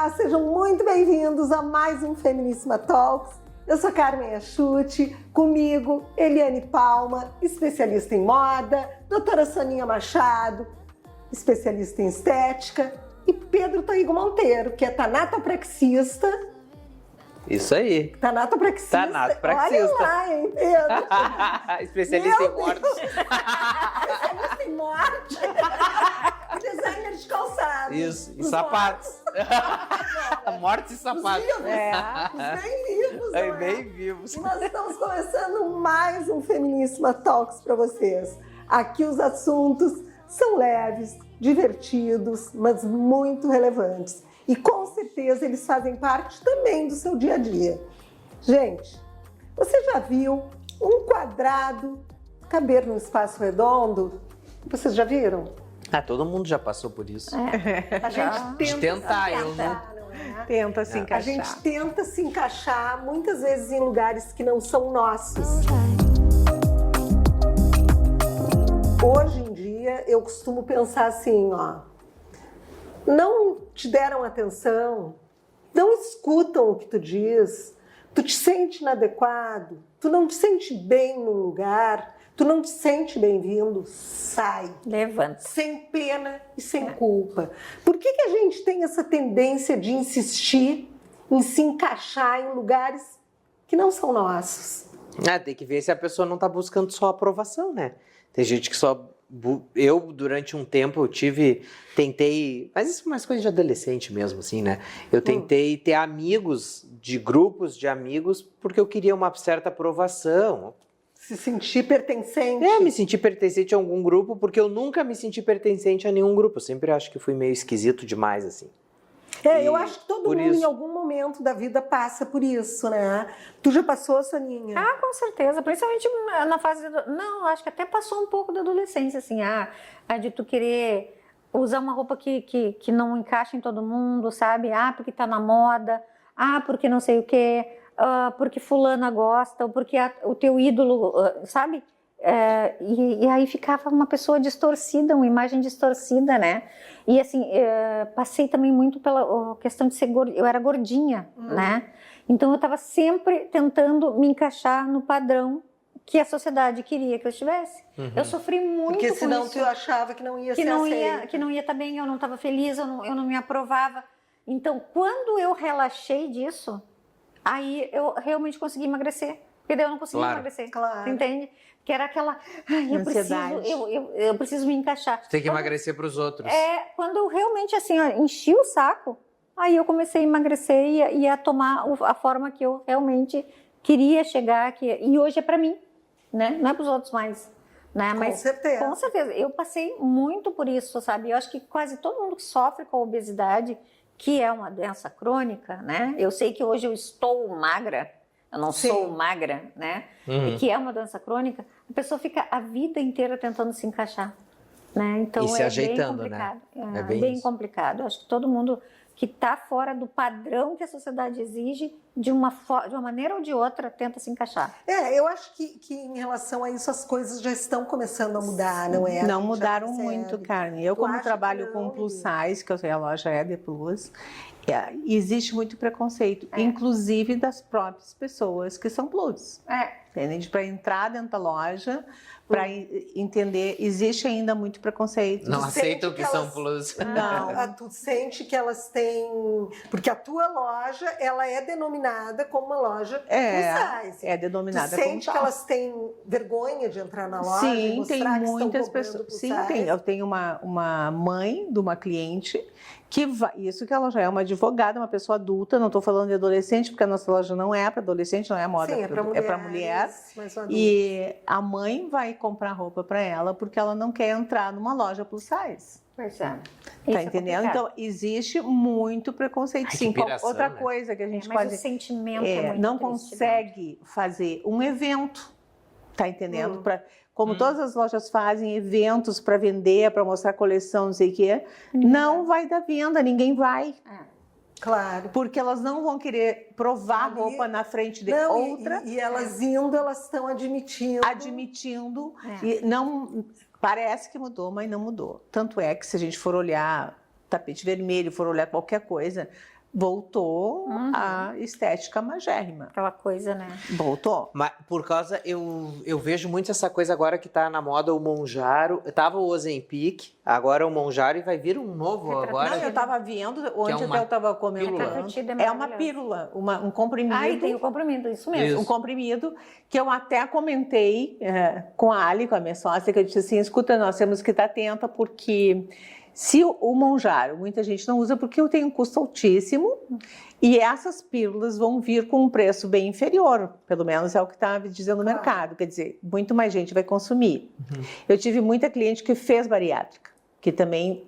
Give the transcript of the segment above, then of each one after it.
Olá, sejam muito bem-vindos a mais um Feminíssima Talks. Eu sou Carmen Achute, comigo Eliane Palma, especialista em moda, doutora Soninha Machado, especialista em estética, e Pedro Taigo Monteiro, que é tanatopraxista. Isso aí. Tanatopraxista. Tanatopraxista. Olha lá, hein, Pedro? Especialista em morte. Especialista em morte. Designer de calçados. Isso, e sapatos. Mortes e sapatos. Os bem vivos. Não é? Bem vivos. E nós estamos começando mais um Feminíssima Talks para vocês. Aqui os assuntos são leves, divertidos, mas muito relevantes. E com certeza eles fazem parte também do seu dia a dia. Gente, você já viu um quadrado caber num espaço redondo? Vocês já viram? Todo mundo já passou por isso. A gente tentar, eu não. Tenta se encaixar. A gente tenta se encaixar muitas vezes em lugares que não são nossos. Hoje em dia eu costumo pensar assim, não te deram atenção, não escutam o que tu diz, tu te sente inadequado, tu não te sente bem num lugar, tu não te sente bem-vindo, sai. Levanta. Sem pena e sem culpa. Por que a gente tem essa tendência de insistir em se encaixar em lugares que não são nossos? Tem que ver se a pessoa não tá buscando só aprovação, né? Tem gente que só... Eu, durante um tempo, tentei... Mas isso é mais coisa de adolescente mesmo, assim, né? Eu tentei ter amigos, de grupos de amigos, porque eu queria uma certa aprovação. Se sentir pertencente. Me sentir pertencente a algum grupo, porque eu nunca me senti pertencente a nenhum grupo. Eu sempre acho que fui meio esquisito demais, assim. Eu acho que todo mundo em algum momento da vida passa por isso, né? Tu já passou, Soninha? Com certeza, principalmente na fase... Não, acho que até passou um pouco da adolescência, assim, de tu querer usar uma roupa que não encaixa em todo mundo, sabe? Porque tá na moda, porque não sei o quê, porque fulana gosta, ou porque o teu ídolo, sabe? E aí ficava uma pessoa distorcida, uma imagem distorcida, né? E assim, passei também muito pela questão de ser eu era gordinha, né? Então eu estava sempre tentando me encaixar no padrão que a sociedade queria que eu estivesse. Eu sofri muito porque com senão isso. tu achava que não ia ser aceita. Que não ia estar bem, eu não estava feliz, eu não me aprovava. Então, quando eu relaxei disso, aí eu realmente consegui emagrecer. Porque daí eu não conseguia emagrecer. Claro. Entende? Que era aquela... eu preciso me encaixar. Você tem que emagrecer para os outros. Quando eu realmente, assim, enchi o saco, aí eu comecei a emagrecer e a tomar a forma que eu realmente queria chegar. E hoje é para mim, né? Não é para os outros mais. Né? Com certeza. Com certeza. Eu passei muito por isso, sabe? Eu acho que quase todo mundo que sofre com a obesidade, que é uma doença crônica, né? Eu sei que hoje eu estou magra, eu não sou magra, né? E que é uma doença crônica, a pessoa fica a vida inteira tentando se encaixar, né? Então e se ajeitando, bem complicado, né? É bem complicado. Eu acho que todo mundo que está fora do padrão que a sociedade exige, de uma maneira ou de outra, tenta se encaixar. Eu acho que em relação a isso as coisas já estão começando a mudar, não é? Não mudaram muito, Carmen. Eu, como trabalho com plus size, que eu sei, a loja é de plus, existe muito preconceito, inclusive das próprias pessoas que são plus. Entende? Para entrar dentro da loja, para entender, existe ainda muito preconceito. Não aceitam que são plus. Não, tu sente que elas têm... Porque a tua loja, ela é denominada como uma loja plus size. É denominada como Tu sente que elas têm vergonha de entrar na loja? Sim, tem muitas pessoas. Sim, eu tenho uma mãe de uma cliente que isso que ela já é uma advogada, uma pessoa adulta, não estou falando de adolescente, porque a nossa loja não é para adolescente, não é moda, sim, é para mulher. E a mãe vai comprar roupa para ela porque ela não quer entrar numa loja plus size. Pois é. Tá entendendo? Então, existe muito preconceito. Sim, outra coisa que a gente mas o sentimento é muito não consegue fazer um evento, tá entendendo? Como todas as lojas fazem eventos para vender, para mostrar coleção, não sei o quê, não vai dar venda, ninguém vai. Claro. Porque elas não vão querer provar roupa na frente de outra. E elas indo, elas estão admitindo. E não... Parece que mudou, mas não mudou. Tanto é que se a gente for olhar tapete vermelho, for olhar qualquer coisa, voltou a estética magérrima. Aquela coisa, né? Voltou. Mas por causa, eu vejo muito essa coisa agora que tá na moda, o Monjaro. Tava o Ozempic, agora o Monjaro e vai vir um novo agora. Não, eu estava vendo, onde uma até eu estava pílula. comentando. É uma pílula, um comprimido. Ah, e tem o comprimido, isso mesmo. Isso. Um comprimido que eu até comentei com a Ali, com a minha sócia, que eu disse assim, escuta, nós temos que estar atenta porque se o Monjaro, muita gente não usa porque tem um custo altíssimo e essas pílulas vão vir com um preço bem inferior, pelo menos é o que está dizendo o mercado, quer dizer, muito mais gente vai consumir. Eu tive muita cliente que fez bariátrica, que também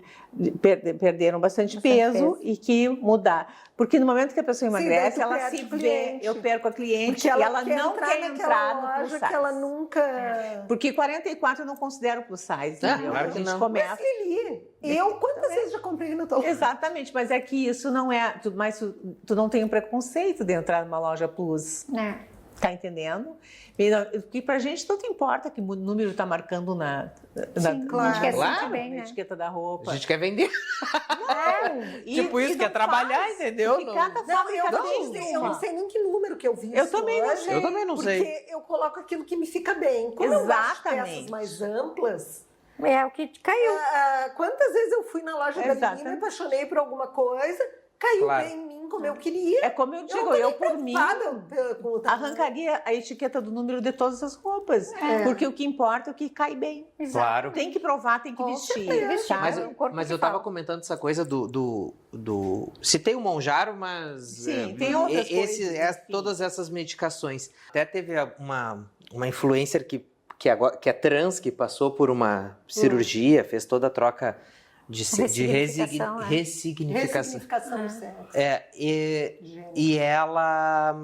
perderam bastante peso e que mudar. Porque no momento que a pessoa emagrece, ela se vê, eu perco a cliente e ela não quer entrar no plus size. Que ela nunca... Porque 44 eu não considero plus size, entendeu? claro A que gente não. começa... Mas, Lili, quantas vezes já comprei no teu... Exatamente, mas é que isso não é... Mas tu não tem um preconceito de entrar numa loja plus. Tá entendendo? Porque pra gente tanto importa que o número tá marcando na claro. na etiqueta da roupa. A gente quer vender. Tipo isso, não quer trabalhar, faz, entendeu? porque cada fábrica tem Eu uma. não sei nem que número que eu vi. Eu também não sei. Eu também não sei. Porque eu coloco aquilo que me fica bem. Como eu gosto de peças Exatamente. mais amplas, É o que caiu. quantas vezes eu fui na loja da Lili, Exatamente. me apaixonei por alguma coisa, caiu Claro. bem em mim como eu queria. É como eu digo, não eu tô por nem mim preocupada com o tamanho. arrancaria a etiqueta do número de todas as roupas. Porque o que importa é o que cai bem. Claro. Tem que provar, tem que vestir. certeza. tá? Mas eu tava comentando essa coisa do... Se tem o Monjaro, mas... Sim, tem outras coisas, enfim. Todas essas medicações. Até teve uma influencer que é trans, que passou por uma cirurgia, fez toda a troca de Ressignificação, ressignificação. Ressignificação, certo. E ela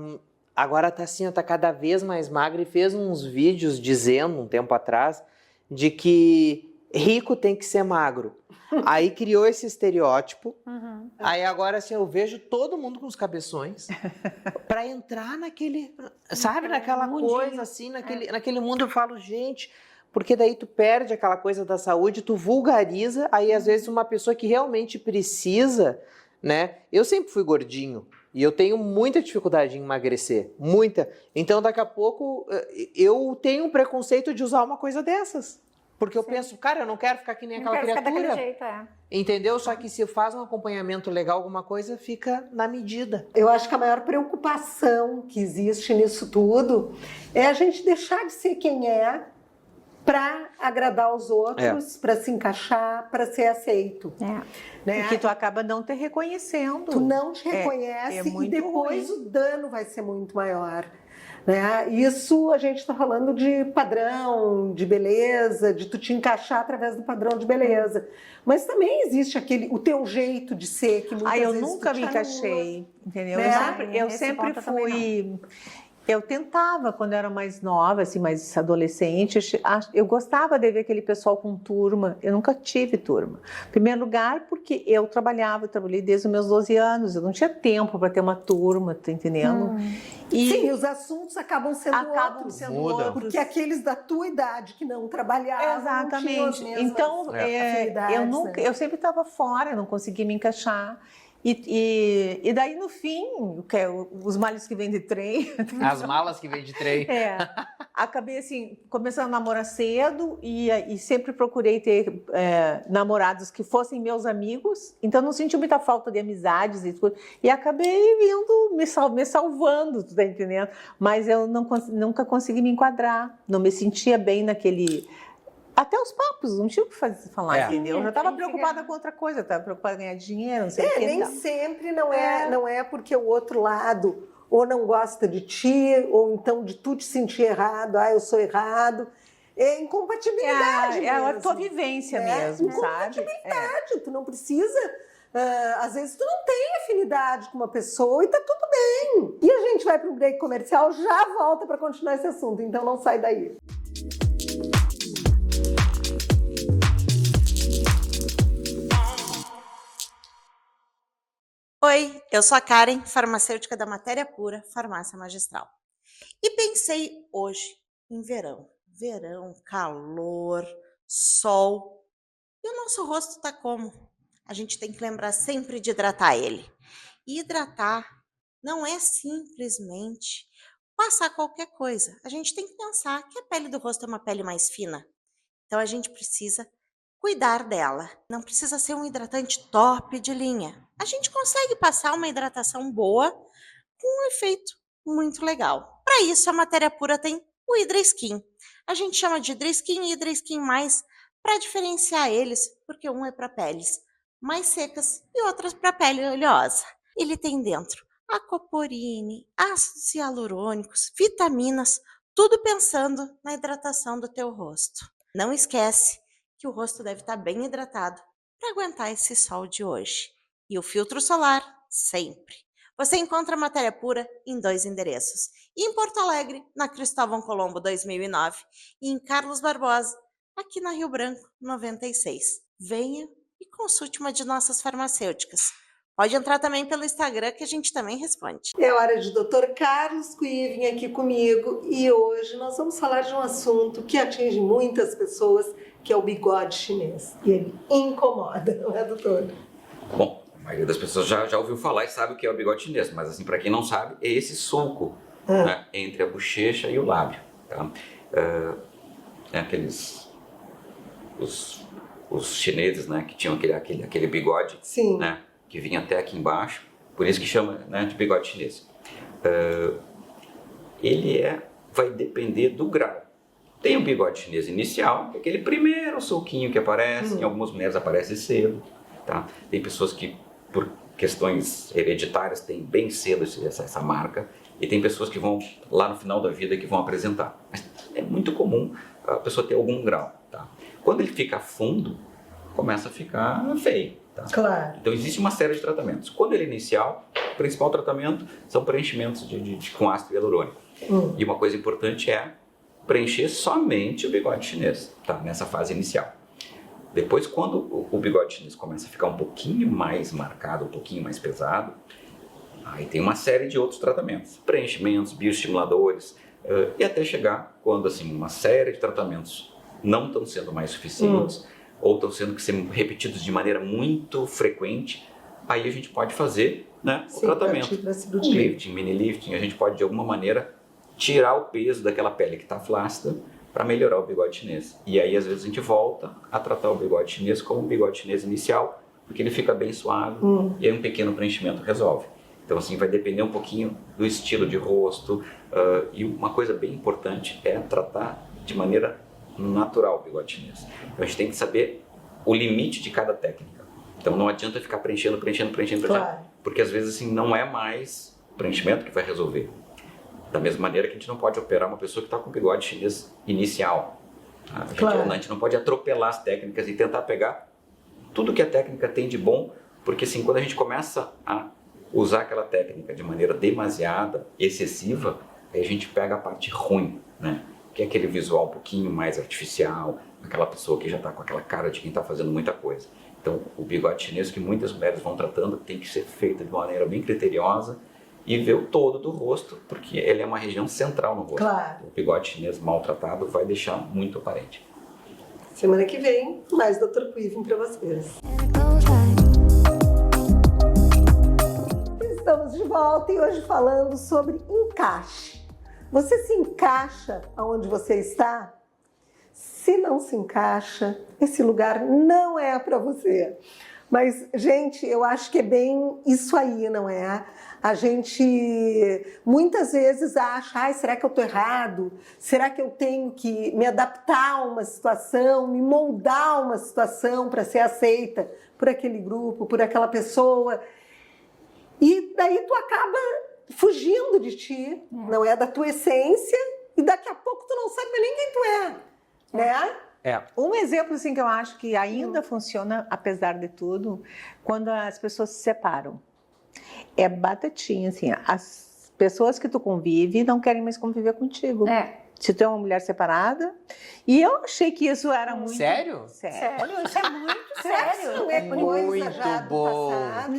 agora tá assim, tá cada vez mais magra e fez uns vídeos dizendo, um tempo atrás, de que rico tem que ser magro. Aí criou esse estereótipo. Aí agora assim, eu vejo todo mundo com os cabeções para entrar naquele, sabe, naquela coisa assim, naquele mundo. Eu falo, gente, porque daí tu perde aquela coisa da saúde, tu vulgariza, aí às vezes uma pessoa que realmente precisa, né? Eu sempre fui gordinho e eu tenho muita dificuldade em emagrecer, muita. Então daqui a pouco eu tenho um preconceito de usar uma coisa dessas. Porque eu penso, cara, eu não quero ficar que nem aquela criatura. Daquele jeito, Entendeu? Só que se faz um acompanhamento legal, alguma coisa, fica na medida. Eu acho que a maior preocupação que existe nisso tudo é a gente deixar de ser quem é para agradar os outros, para se encaixar, para ser aceito. Né? Porque tu acaba não te reconhecendo. Tu não te reconhece e depois o dano vai ser muito maior. Né? Isso a gente está falando de padrão, de beleza, de tu te encaixar através do padrão de beleza. Mas também existe o teu jeito de ser, que muitas vezes eu nunca tu me te encaixei, entendeu? Né? Eu sempre fui... Eu tentava, quando eu era mais nova, assim, mais adolescente, eu gostava de ver aquele pessoal com turma. Eu nunca tive turma. Em primeiro lugar, porque eu trabalhei desde os meus 12 anos. Eu não tinha tempo para ter uma turma, tá entendendo? Sim, os assuntos acabam sendo Muda. outros. Porque aqueles da tua idade que não trabalhavam, exatamente. Não tinham as mesmas Então, afinidades, eu sempre estava fora, eu não conseguia me encaixar. E daí, no fim, os males que vêm de trem... As malas que vêm de trem. Acabei, assim, começando a namorar cedo e sempre procurei ter namorados que fossem meus amigos. Então, não senti muita falta de amizades e tudo. E acabei vindo me salvando, tu tá entendendo? Mas eu nunca consegui me enquadrar. Não me sentia bem naquele... Até os papos, não tinha o que falar, entendeu? Eu já estava preocupada com outra coisa, eu estava preocupada em ganhar dinheiro, não sei o que. Nem sempre não é porque o outro lado ou não gosta de ti, ou então de tu te sentir errado, eu sou errado. É incompatibilidade mesmo. É a tua vivência mesmo, sabe? Incompatibilidade, tu não precisa... às vezes tu não tem afinidade com uma pessoa e tá tudo bem. E a gente vai para um break comercial, já volta para continuar esse assunto, então não sai daí. Oi, eu sou a Karen, farmacêutica da Matéria Pura, Farmácia Magistral. E pensei hoje em verão. Verão, calor, sol. E o nosso rosto tá como? A gente tem que lembrar sempre de hidratar ele. hidratar não é simplesmente passar qualquer coisa. A gente tem que pensar que a pele do rosto é uma pele mais fina. Então a gente precisa cuidar dela. Não precisa ser um hidratante top de linha. A gente consegue passar uma hidratação boa com um efeito muito legal. Para isso, a Matéria Pura tem o Hydra Skin. A gente chama de Hydra Skin e Hydra Skin Mais para diferenciar eles, porque um é para peles mais secas e outras para pele oleosa. Ele tem dentro aquaporine, ácidos hialurônicos, vitaminas, tudo pensando na hidratação do teu rosto. Não esquece que o rosto deve estar bem hidratado para aguentar esse sol de hoje. E o filtro solar, sempre. Você encontra a Matéria Pura em 2 endereços. Em Porto Alegre, na Cristóvão Colombo 2009, e em Carlos Barbosa, aqui na Rio Branco 96. Venha e consulte uma de nossas farmacêuticas. Pode entrar também pelo Instagram que a gente também responde. É hora de Dr. Carlos Cuivin aqui comigo e hoje nós vamos falar de um assunto que atinge muitas pessoas, que é o bigode chinês. E ele incomoda, não é, doutor? Bom, a maioria das pessoas já ouviu falar e sabe o que é o bigode chinês, mas assim, para quem não sabe, é esse sulco né, entre a bochecha e o lábio. Tá? Os chineses, né, que tinham aquele bigode, Sim. né, que vinha até aqui embaixo, por isso que chama, né, de bigode chinês. Ele vai depender do grau. Tem o bigode chinês inicial, que é aquele primeiro sulquinho que aparece, em algumas mulheres aparece cedo. Tá? Tem pessoas que, por questões hereditárias, têm bem cedo essa marca, e tem pessoas que vão lá no final da vida que vão apresentar. Mas é muito comum a pessoa ter algum grau. Tá? Quando ele fica fundo, começa a ficar feio. Tá? Claro. Então existe uma série de tratamentos. Quando ele é inicial, o principal tratamento são preenchimentos com ácido hialurônico. E uma coisa importante é preencher somente o bigode chinês, tá? Nessa fase inicial. Depois, quando o bigode chinês começa a ficar um pouquinho mais marcado, um pouquinho mais pesado, aí tem uma série de outros tratamentos, preenchimentos, bioestimuladores, e até chegar quando assim, uma série de tratamentos não estão sendo mais suficientes, ou estão sendo que ser repetidos de maneira muito frequente, aí a gente pode fazer, né, o tratamento. Um lifting, mini lifting, a gente pode de alguma maneira tirar o peso daquela pele que está flácida para melhorar o bigode chinês. E aí às vezes a gente volta a tratar o bigode chinês como o bigode chinês inicial, porque ele fica bem suave e aí um pequeno preenchimento resolve. Então assim vai depender um pouquinho do estilo de rosto, e uma coisa bem importante é tratar de maneira natural o bigode chinês. Então a gente tem que saber o limite de cada técnica. Então não adianta ficar preenchendo, Claro. porque às vezes assim não é mais o preenchimento que vai resolver. Da mesma maneira que a gente não pode operar uma pessoa que está com bigode chinês inicial. A gente não pode atropelar as técnicas e tentar pegar tudo que a técnica tem de bom, porque assim, quando a gente começa a usar aquela técnica de maneira demasiada, excessiva, aí a gente pega a parte ruim, né? Que é aquele visual um pouquinho mais artificial, aquela pessoa que já está com aquela cara de quem está fazendo muita coisa. Então, o bigode chinês que muitas mulheres vão tratando tem que ser feito de uma maneira bem criteriosa e ver o todo do rosto, porque ele é uma região central no rosto. Claro. O bigode chinês maltratado vai deixar muito aparente. Semana que vem, mais Dr. Cuivin para vocês. Estamos de volta e hoje falando sobre encaixe. Você se encaixa aonde você está? Se não se encaixa, esse lugar não é para você. Mas, gente, eu acho que é bem isso aí, não é? A gente muitas vezes acha, será que eu estou errado? Será que eu tenho que me adaptar a uma situação, me moldar a uma situação para ser aceita por aquele grupo, por aquela pessoa? E daí tu acaba fugindo de ti, não é? Da tua essência, e daqui a pouco tu não sabe mais nem quem tu é, né? Um exemplo assim, que eu acho que ainda funciona, apesar de tudo, quando as pessoas se separam. É batatinha, assim, as pessoas que tu convive não querem mais conviver contigo. se tu é uma mulher separada. E eu achei que isso era muito... Sério? Sério. Isso é muito sério. Não é coisa Muito já do bom. passado.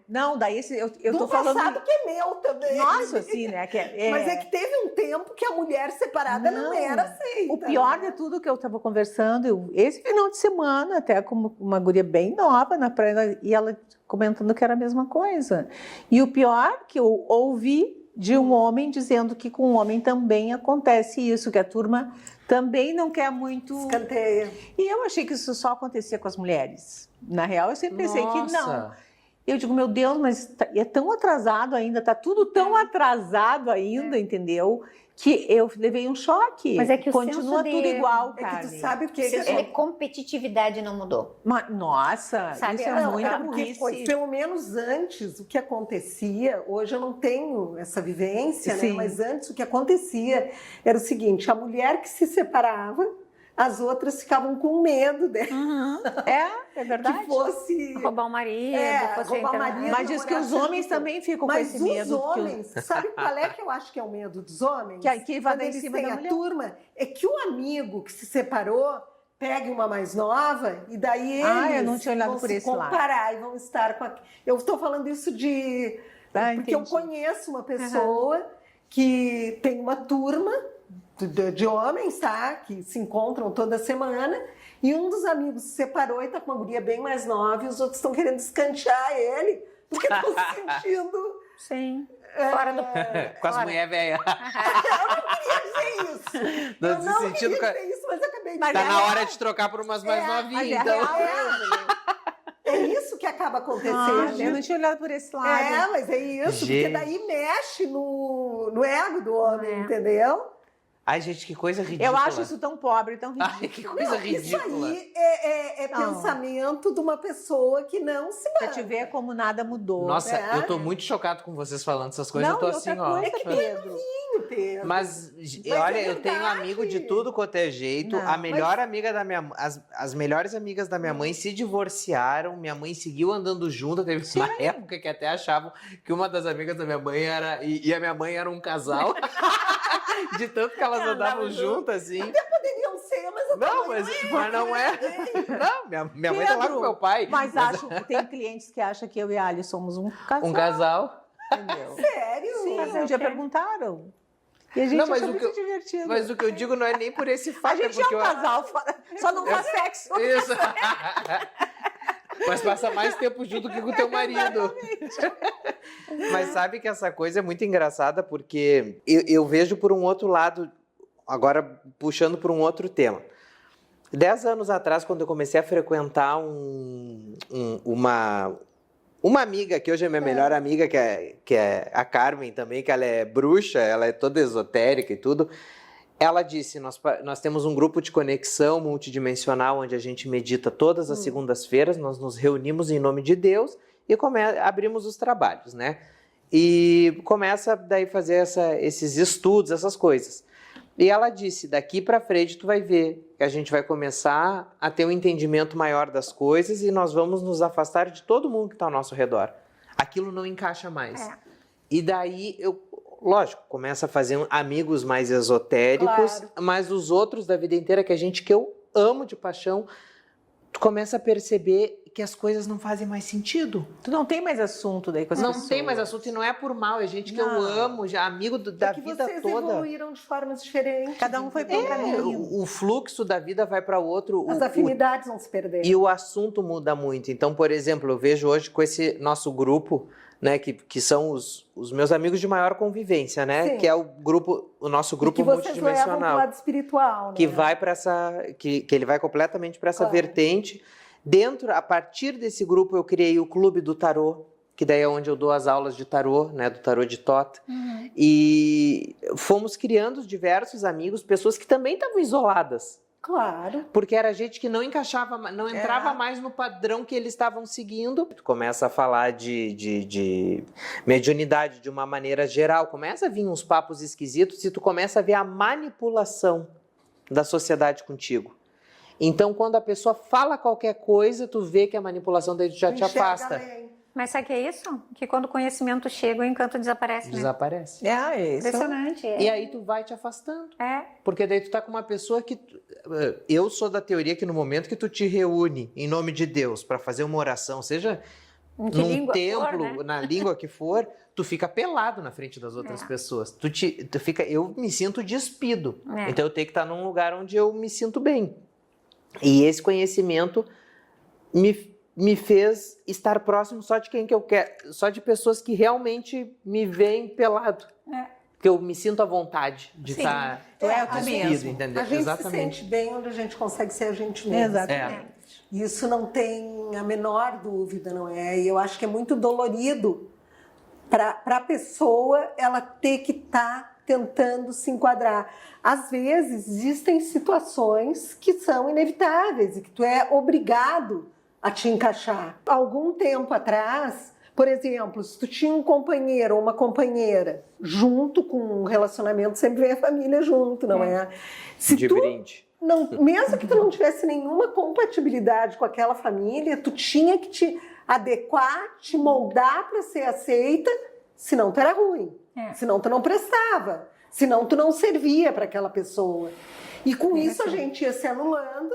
Não, daí eu Do tô falando... passado que é meu também. Nossa, assim, né? Mas é que teve um tempo que a mulher separada não era aceita. O pior de tudo que eu estava conversando, esse final de semana, até com uma guria bem nova na praia, e ela comentando que era a mesma coisa. E o pior que eu ouvi de um homem dizendo que com o homem também acontece isso, que a turma também não quer muito... Escanteia. E eu achei que isso só acontecia com as mulheres. Na real, eu sempre pensei que não. Nossa. Eu digo, meu Deus, mas é tão atrasado ainda, tá tudo tão atrasado ainda, entendeu? Que eu levei um choque. Mas é que o continua senso tudo de- igual, É cara. que tu sabe o que Se a competitividade não mudou. Nossa, Sabe, isso é não, muita porque burrice. foi, pelo menos antes, o que acontecia, hoje eu não tenho essa vivência, né? Sim. Mas antes o que acontecia era o seguinte, a mulher que se separava, as outras ficavam com medo dela, É verdade. que fosse... Roubar o marido, fosse roubar o entrar- marido. Mas diz que os namorar homens junto. também ficam Mas com esse medo. os homens, sabe qual é que eu acho que é o medo dos homens? Que vai Quando dar em eles cima têm da a mulher. turma, é que o amigo que se separou pegue uma mais nova e daí eles Ah, eu não tinha olhado vão por se esse lado. comparar e vão estar com a... Eu estou falando isso de... porque eu entendi. conheço uma pessoa que tem uma turma de homens, tá? Que se encontram toda semana e um dos amigos se separou e tá com uma guria bem mais nova e os outros estão querendo escantear ele porque estão se sentindo... Sim. Fora do... Com as mulheres velhas. Eu não queria dizer isso. Não Eu se não sentindo queria com- dizer isso, mas eu acabei de Mas Tá dizer. na hora de trocar por umas mais Mas novinhas, é então. real. É isso que acaba Ah, acontecendo. eu não tinha olhado por esse lado. É, mas é isso, Gente. porque daí mexe no ego do homem, É. entendeu? Ai, gente, que coisa ridícula. Eu acho isso tão pobre, tão ridículo. Ai, que coisa Não, ridícula. Isso aí é Não. pensamento de uma pessoa que não se Pra te ver como nada mudou. Nossa, É. eu tô muito chocado com vocês falando essas coisas. Não, Eu tô e assim, outra ó. coisa, Pedro. Pedro. Mas, é olha, eu tenho verdade. amigo de tudo quanto é jeito. Não, A melhor amiga da minha as melhores amigas da minha mãe se divorciaram. Minha mãe seguiu andando junta. Teve uma época que até achavam que uma das amigas da minha mãe era. E a minha mãe era um casal. De tanto que elas andavam juntas, assim. Poderiam ser, mas eu Não, mas não é. Não, minha mãe tá lá com meu pai. Mas acho que tem clientes que acham que eu e a Ali somos um casal. Um casal. Entendeu? sério. Sim, Fazer um o dia quê? perguntaram. E a gente Não, mas acha o que muito divertido. Mas o que eu digo não é nem por esse A fato. gente porque é um casal, só não faz sexo. Isso. Mas passa mais tempo junto que com o teu marido. Mas sabe que essa coisa é muito engraçada porque eu vejo por um outro lado, agora puxando por um outro tema. 10 anos atrás, quando eu comecei a frequentar uma amiga, que hoje é minha melhor amiga, que é a Carmen também, que ela é bruxa, ela é toda esotérica e tudo. Ela disse, nós temos um grupo de conexão multidimensional onde a gente medita todas as segundas-feiras, nós nos reunimos em nome de Deus e abrimos os trabalhos, né? E começa daí a fazer esses estudos, essas coisas. E ela disse, daqui para frente tu vai ver que a gente vai começar a ter um entendimento maior das coisas e nós vamos nos afastar de todo mundo que está ao nosso redor. Aquilo não encaixa mais. É. E daí lógico, começa a fazer amigos mais esotéricos, Claro. mas os outros da vida inteira, que eu amo de paixão, tu começa a perceber que as coisas não fazem mais sentido. Tu não tem mais assunto daí com as Não pessoas. tem mais assunto e não é por mal, é gente que eu Não. amo, já amigo da É que vida vocês toda. evoluíram de formas diferentes. Cada um foi para um caminho. O fluxo da vida vai para outro. As afinidades vão se perder. E o assunto muda muito. Então, por exemplo, eu vejo hoje com esse nosso grupo, né, que são os meus amigos de maior convivência, né? Sim. Que é o nosso grupo e que vocês levam para o multidimensional. lado espiritual, né? Que vai para que ele vai completamente para essa Claro. vertente. A partir desse grupo, eu criei o Clube do Tarô, que daí é onde eu dou as aulas de tarô, né, do tarô de Tota. E fomos criando diversos amigos, pessoas que também estavam isoladas. Claro. Porque era gente que não encaixava, não entrava É. mais no padrão que eles estavam seguindo. Tu começa a falar de mediunidade de uma maneira geral, começa a vir uns papos esquisitos e tu começa a ver a manipulação da sociedade contigo. Então, quando a pessoa fala qualquer coisa, tu vê que a manipulação daí já te Enxerga afasta. além. Mas sabe o que é isso? Que quando o conhecimento chega, o encanto desaparece, né? Desaparece. É isso. Impressionante. E aí tu vai te afastando. É. Porque daí tu tá com uma pessoa que... Eu sou da teoria que no momento que tu te reúne em nome de Deus para fazer uma oração, seja Em que num língua templo, for, né? na língua que for, tu fica pelado na frente das outras pessoas. Tu fica... Eu me sinto despido. É. Então eu tenho que estar num lugar onde eu me sinto bem. E esse conhecimento me fez estar próximo só de quem que eu quero, só de pessoas que realmente me veem pelado. Que eu me sinto à vontade de estar Tu é tu despido, mesmo. entendeu? A gente Exatamente. se sente bem onde a gente consegue ser a gente mesmo. Exatamente. Isso não tem a menor dúvida, não é? E eu acho que é muito dolorido para a pessoa ela ter que estar tentando se enquadrar. Às vezes existem situações que são inevitáveis e que tu é obrigado a te encaixar. Algum tempo atrás, por exemplo, se tu tinha um companheiro ou uma companheira junto com um relacionamento, sempre vem a família junto, não é? Se De tu brinde. não, mesmo que tu não tivesse nenhuma compatibilidade com aquela família, tu tinha que te adequar, te moldar para ser aceita, senão tu era ruim, senão tu não prestava, senão tu não servia para aquela pessoa. E com isso a gente ia se anulando,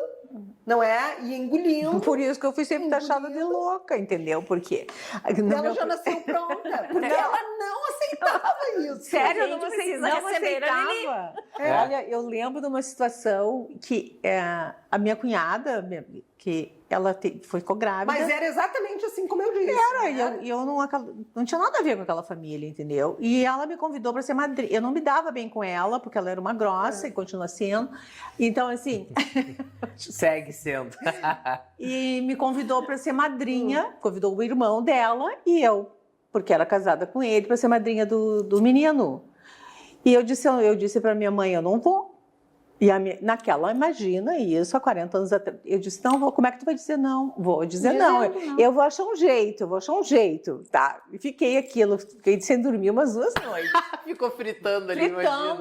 não é? E engolindo. Por isso que eu fui sempre taxada de louca, entendeu? Porque Ela já nasceu pronta, porque ela não aceitava isso. Sério, eu gente não precisa receber a aceitava. Olha, eu lembro de uma situação que a minha cunhada, que ela ficou grávida. Mas era exatamente assim como eu disse. Era, e eu não tinha nada a ver com aquela família, entendeu? E ela me convidou para ser madrinha. Eu não me dava bem com ela, porque ela era uma grossa e continua sendo. Então, assim. Segue sendo. E me convidou para ser madrinha, convidou o irmão dela e eu, porque era casada com ele, para ser madrinha do menino. E eu disse para minha mãe, eu não vou. E naquela, imagina isso, há 40 anos atrás, eu disse, não vou, como é que tu vai dizer não? Vou dizer não. Eu vou achar um jeito, tá? E fiquei sem dormir umas 2 noites. Ficou fritando ali,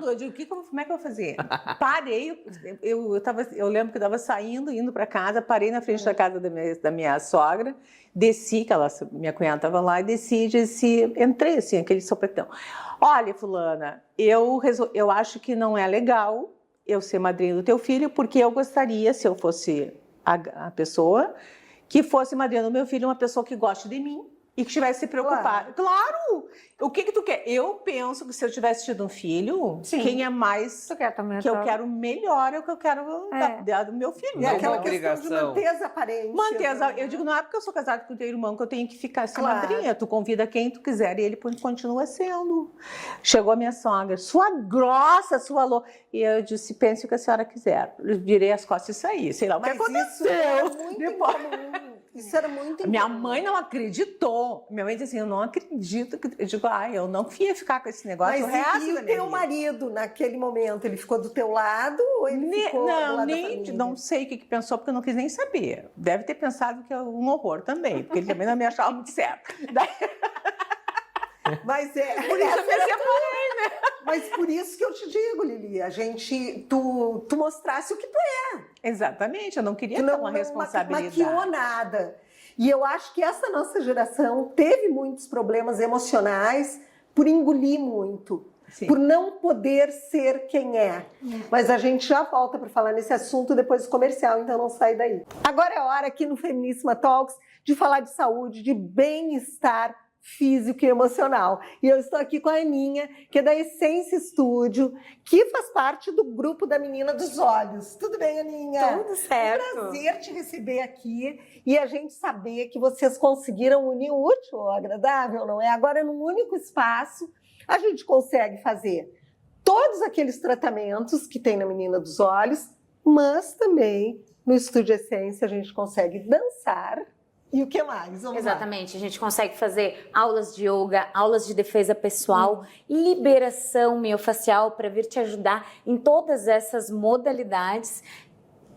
Eu digo, como é que eu vou fazer? Parei, eu lembro que eu estava saindo, indo para casa, parei na frente da casa da minha sogra, desci, minha cunhada estava lá, e desci, entrei assim, aquele sopetão. Olha, fulana, eu acho que não é legal eu ser madrinha do teu filho, porque eu gostaria, se eu fosse a pessoa, que fosse madrinha do meu filho, uma pessoa que goste de mim e que estivesse se preocupada. Claro! O que tu quer? Eu penso que se eu tivesse tido um filho, quem é mais que eu quero melhor é o que eu quero do meu filho. E aquela uma questão de obrigação. manter as aparências. Eu digo, não é porque eu sou casada com o teu irmão que eu tenho que ficar sem madrinha. Tu convida quem tu quiser e ele continua sendo. Chegou a minha sogra, sua grossa, sua louca. E eu disse, pense o que a senhora quiser. Eu virei as costas e saí. Sei lá o que aconteceu. Isso era muito incomum. Isso era muito Minha incomum. mãe não acreditou. Minha mãe disse assim, eu não acredito. Eu digo, eu não ia ficar com esse negócio Mas o resto e da o minha teu vida. marido, naquele momento, ele ficou do teu lado ou ele ficou do lado da família? Não sei o que pensou, porque eu não quis nem saber. Deve ter pensado que é um horror também, porque ele também não me achava muito certo. Mas Por isso eu me separei, né? Mas por isso que eu te digo, Lili, tu mostrasse o que tu é. Exatamente, eu não queria Tu ter não uma responsabilidade. maquiou nada. E eu acho que essa nossa geração teve muitos problemas emocionais por engolir muito. Sim. Por não poder ser quem é. Mas a gente já volta para falar nesse assunto depois do comercial, então não sai daí. Agora é hora aqui no Feminíssima Talks de falar de saúde, de bem-estar físico e emocional. E eu estou aqui com a Aninha, que é da Essência Studio, que faz parte do grupo da Menina dos Olhos. Tudo bem, Aninha? Tudo certo. É um prazer te receber aqui e a gente saber que vocês conseguiram unir o útil ao agradável, não é? Agora, num único espaço, a gente consegue fazer todos aqueles tratamentos que tem na Menina dos Olhos, mas também no Estúdio Essência a gente consegue dançar. E o que mais? Vamos lá. Exatamente, a gente consegue fazer aulas de yoga, aulas de defesa pessoal, liberação miofascial para vir te ajudar em todas essas modalidades.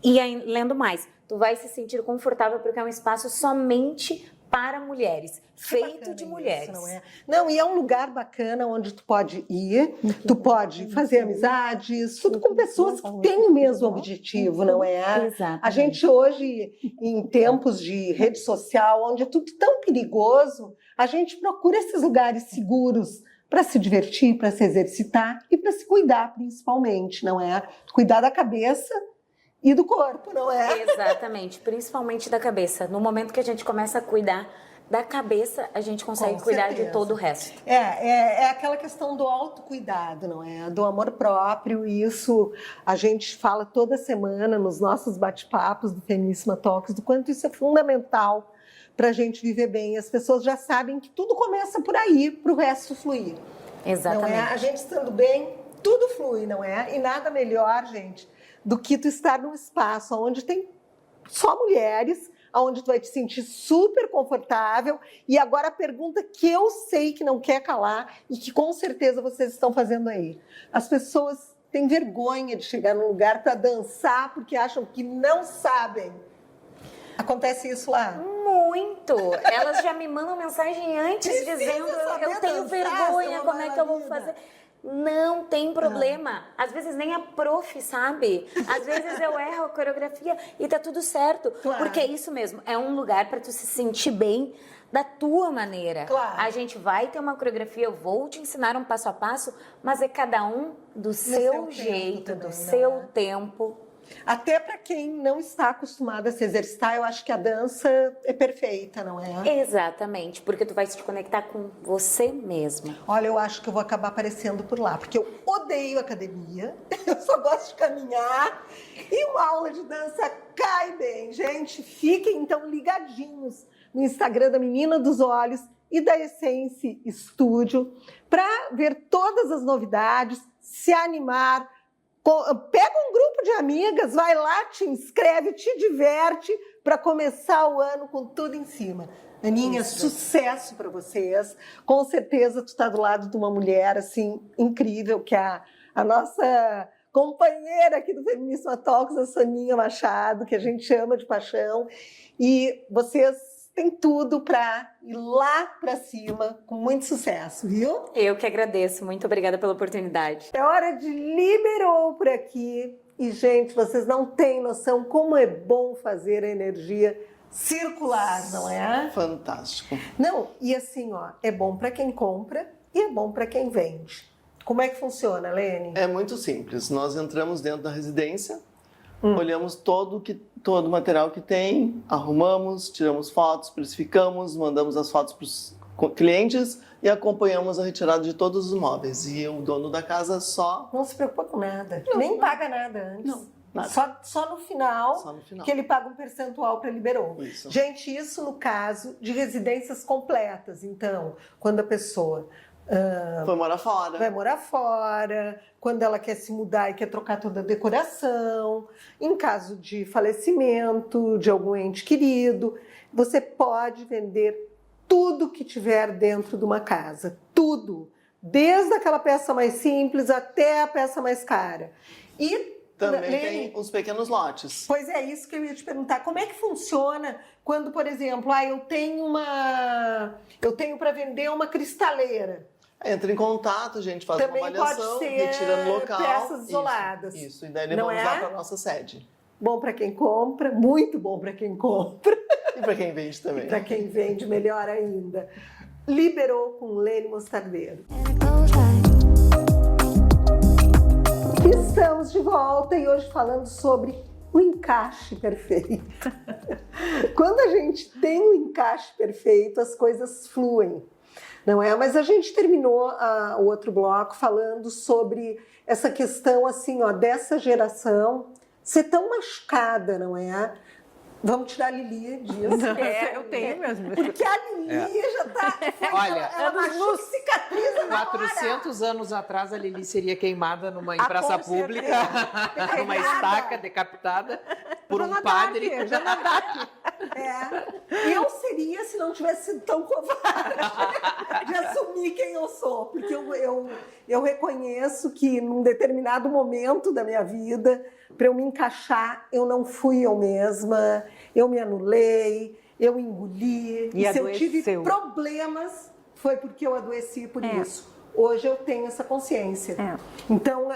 E lendo mais, tu vai se sentir confortável porque é um espaço somente para mulheres, feito Bacana de isso, mulheres. não é? Não, e é um lugar bacana onde tu pode ir, tu pode fazer amizades, tudo com pessoas que têm o mesmo objetivo, não é? Exatamente. A gente hoje, em tempos de rede social, onde é tudo tão perigoso, a gente procura esses lugares seguros para se divertir, para se exercitar e para se cuidar, principalmente, não é? Cuidar da cabeça e do corpo, não é? Exatamente, principalmente da cabeça. No momento que a gente começa a cuidar da cabeça, a gente consegue Com cuidar de certeza. todo o resto. É aquela questão do autocuidado, não é? Do amor próprio, e isso a gente fala toda semana nos nossos bate-papos do Feminíssima Talks, do quanto isso é fundamental para a gente viver bem. As pessoas já sabem que tudo começa por aí, para o resto fluir. Exatamente. Não é? A gente estando bem, tudo flui, não é? E nada melhor, gente, do que tu estar num espaço onde tem só mulheres, onde tu vai te sentir super confortável. E agora a pergunta que eu sei que não quer calar e que com certeza vocês estão fazendo aí. As pessoas têm vergonha de chegar num lugar para dançar porque acham que não sabem. Acontece isso lá? Muito! Elas já me mandam mensagem antes Precisa dizendo saber eu tenho dançar, vergonha, seu como é que eu vou maravilha. fazer? Não tem problema. Às vezes nem a prof sabe. Às vezes eu erro a coreografia e tá tudo certo. Claro. Porque é isso mesmo, é um lugar para tu se sentir bem da tua maneira. Claro. A gente vai ter uma coreografia, eu vou te ensinar um passo a passo, mas é cada um do seu seu tempo jeito, também, do não seu é? tempo. Até para quem não está acostumado a se exercitar, eu acho que a dança é perfeita, não é? Exatamente, porque tu vai se conectar com você mesmo. Olha, eu acho que eu vou acabar aparecendo por lá, porque eu odeio academia, eu só gosto de caminhar e uma aula de dança cai bem. Gente, fiquem então ligadinhos no Instagram da Menina dos Olhos e da Essence Studio para ver todas as novidades, se animar. Pega um grupo de amigas, vai lá, te inscreve, te diverte para começar o ano com tudo em cima. Aninha, sucesso para vocês. Com certeza tu está do lado de uma mulher assim incrível, que é a nossa companheira aqui do Feminíssima Talks, a Soninha Machado, que a gente ama de paixão. E vocês têm tudo para ir lá para cima com muito sucesso, viu? Eu que agradeço, muito obrigada pela oportunidade. É hora de liberou por aqui. E, gente, vocês não têm noção como é bom fazer a energia circular, não é? Fantástico. Não, e assim, ó, é bom para quem compra e é bom para quem vende. Como é que funciona, Lene? É muito simples. Nós entramos dentro da residência, olhamos todo o material que tem, arrumamos, tiramos fotos, precificamos, mandamos as fotos para os clientes e acompanhamos a retirada de todos os móveis. E o dono da casa só... Não se preocupa com nada, nem paga nada antes. Não, nada. Só no final, Só no final. que ele paga um percentual para liberou. Isso. Gente, isso no caso de residências completas. Então, quando a pessoa Foi morar fora. vai morar fora, quando ela quer se mudar e quer trocar toda a decoração, em caso de falecimento de algum ente querido, você pode vender tudo que tiver dentro de uma casa, tudo, desde aquela peça mais simples até a peça mais cara. E Também Lene, tem os pequenos lotes. pois é, isso que eu ia te perguntar. Como é que funciona quando, por exemplo, eu tenho para vender uma cristaleira? Entra em contato, a gente faz Também uma avaliação, pode ser retira no local. peças isoladas. Isso, e daí Não levamos é? lá para nossa sede. Bom para quem compra, muito bom para quem compra, E para quem vende também. para quem vende, melhor ainda. Liberou com Lene Mostardeiro. Estamos de volta e hoje falando sobre o encaixe perfeito. Quando a gente tem um encaixe perfeito, as coisas fluem, não é? Mas a gente terminou o outro bloco falando sobre essa questão assim, ó, dessa geração ser tão machucada, não é? Vamos tirar a Lili disso. É, eu tenho mesmo. Porque a Lili já tá... Olha, ela machuca cicatriz na hora. 400 anos atrás a Lili seria queimada em praça com pública, certeza. numa estaca decapitada por um Joana padre. Dark, Joana Dark. Eu seria se não tivesse sido tão covarde de assumir quem eu sou. Porque eu reconheço que num determinado momento da minha vida, para eu me encaixar, eu não fui eu mesma, eu me anulei, eu engoli. E se eu tive adoeceu. problemas, foi porque eu adoeci por isso. Hoje eu tenho essa consciência. Então,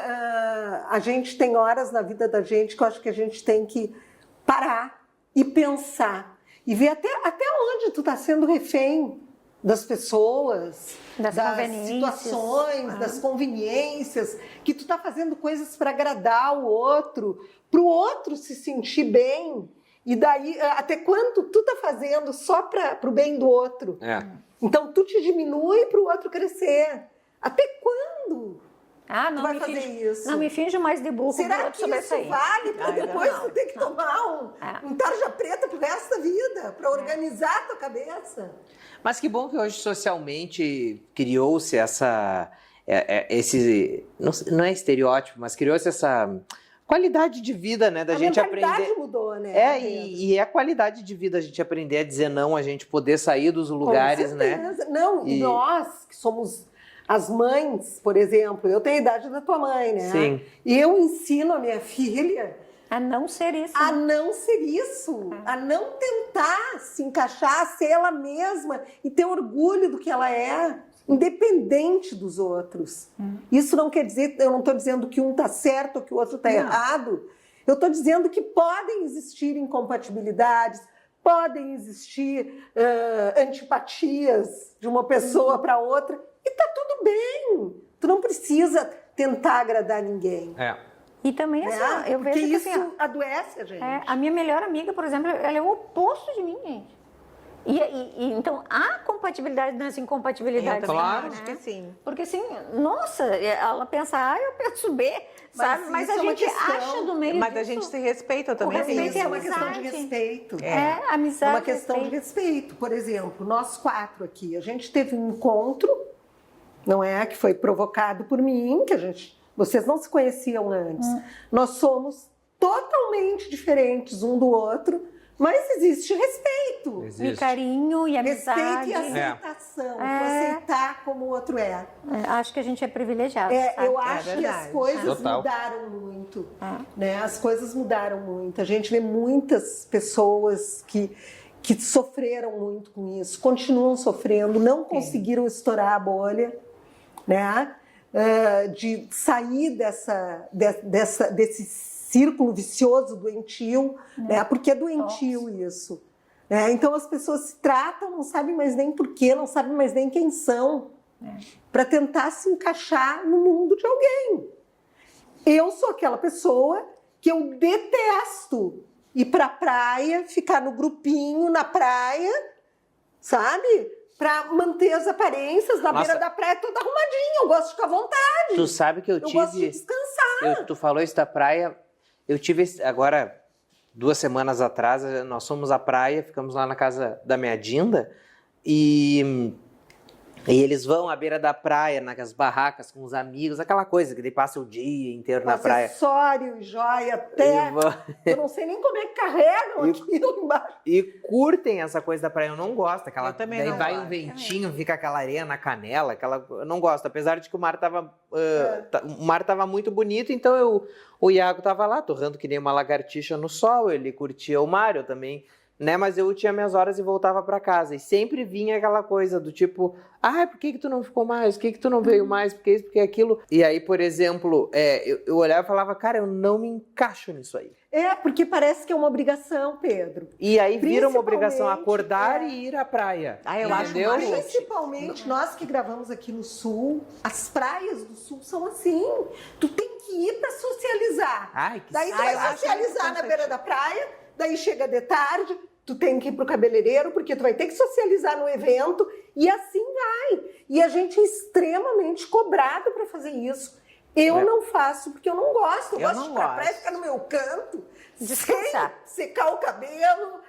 a gente tem horas na vida da gente que eu acho que a gente tem que parar e pensar. E ver até onde tu está sendo refém das pessoas, Das conveniências. situações, das conveniências, que tu está fazendo coisas para agradar o outro, para o outro se sentir bem. E daí, até quando tu tá fazendo só para o bem do outro? Então, tu te diminui para o outro crescer. Até quando Ah, tu não vai me fazer finge, isso? não me finge mais de burro. Será que isso vale para depois tu ter que tomar um tarja preta pro resto da vida? Para organizar a tua cabeça? Mas que bom que hoje socialmente criou-se esse, não é estereótipo, mas criou-se essa qualidade de vida, né? Da gente aprender. A mentalidade mudou, né? E é a qualidade de vida a gente aprender a dizer não, a gente poder sair dos lugares, né? Não, e nós que somos as mães, por exemplo, eu tenho a idade da tua mãe, né? Sim. E eu ensino a minha filha A não ser isso. a não ser isso, a não tentar se encaixar, ser ela mesma e ter orgulho do que ela é, independente dos outros. Isso não quer dizer, eu não estou dizendo que um está certo ou que o outro está errado. Eu estou dizendo que podem existir incompatibilidades, podem existir antipatias de uma pessoa para outra e tá tudo bem. Tu não precisa tentar agradar ninguém. E também, assim, ó, eu Porque vejo que isso assim, ó, adoece a gente. a minha melhor amiga, por exemplo, ela é o oposto de mim, gente. Então, há compatibilidade nas incompatibilidades. Claro. né? Acho que sim. Porque assim, nossa, ela pensa A, eu penso B, sabe? Mas isso a é uma gente questão. acha do meio Mas disso. a gente se respeita também. respeito Isso e é uma questão de amizade. respeito. amizade. É uma questão de respeito. Por exemplo, nós 4 aqui, a gente teve um encontro, não é? Que foi provocado por mim, vocês não se conheciam antes. Nós somos totalmente diferentes um do outro, mas existe respeito. E carinho e amizade. Respeito e aceitação. Tu aceitar como o outro é. Acho que a gente é privilegiado. sabe? Eu acho que as verdade. coisas Total. mudaram muito. Né? As coisas mudaram muito. A gente vê muitas pessoas que sofreram muito com isso, continuam sofrendo, não conseguiram estourar a bolha, né? De sair desse círculo vicioso doentio, né? Porque é doentio isso. Né? Então as pessoas se tratam, não sabem mais nem porquê, não sabem mais nem quem são, para tentar se encaixar no mundo de alguém. Eu sou aquela pessoa que eu detesto ir para a praia, ficar no grupinho na praia, sabe? Para manter as aparências na beira da praia toda arrumadinha. Eu gosto de ficar à vontade. Tu sabe que eu gosto de tive. descansar. Tu falou isso da praia. Eu tive agora 2 semanas atrás, nós fomos à praia, ficamos lá na casa da minha Dinda e eles vão à beira da praia, nas barracas com os amigos, aquela coisa que daí passa o dia inteiro na praia. Acessório, joia, até. Eu não sei nem como é que carregam aquilo embaixo. E curtem essa coisa da praia, eu não gosto. Eu também daí não vai gosto. um ventinho, fica aquela areia na canela, eu não gosto. Apesar de que o mar tava muito bonito, então o Iago tava lá, torrando que nem uma lagartixa no sol, ele curtia o mar, eu também, né? Mas eu tinha minhas horas e voltava para casa. E sempre vinha aquela coisa do tipo, por que tu não ficou mais? Por que tu não veio mais? Por que isso, por que aquilo? E aí, por exemplo, eu olhava e falava, cara, eu não me encaixo nisso aí. Porque parece que é uma obrigação, Pedro. E aí vira uma obrigação Principalmente, acordar e ir à praia. Eu acho entendeu? mais Principalmente nós que gravamos aqui no Sul, as praias do Sul são assim. Tu tem que ir para socializar. Ai, que Daí tu eu vai acho socializar muito na beira da praia, daí chega de tarde, tu tem que ir pro cabeleireiro, porque tu vai ter que socializar no evento, e assim vai. E a gente é extremamente cobrado para fazer isso. Eu não faço, porque eu não gosto. Eu gosto de ir pra praia, ficar no meu canto, Descansar. sem secar o cabelo,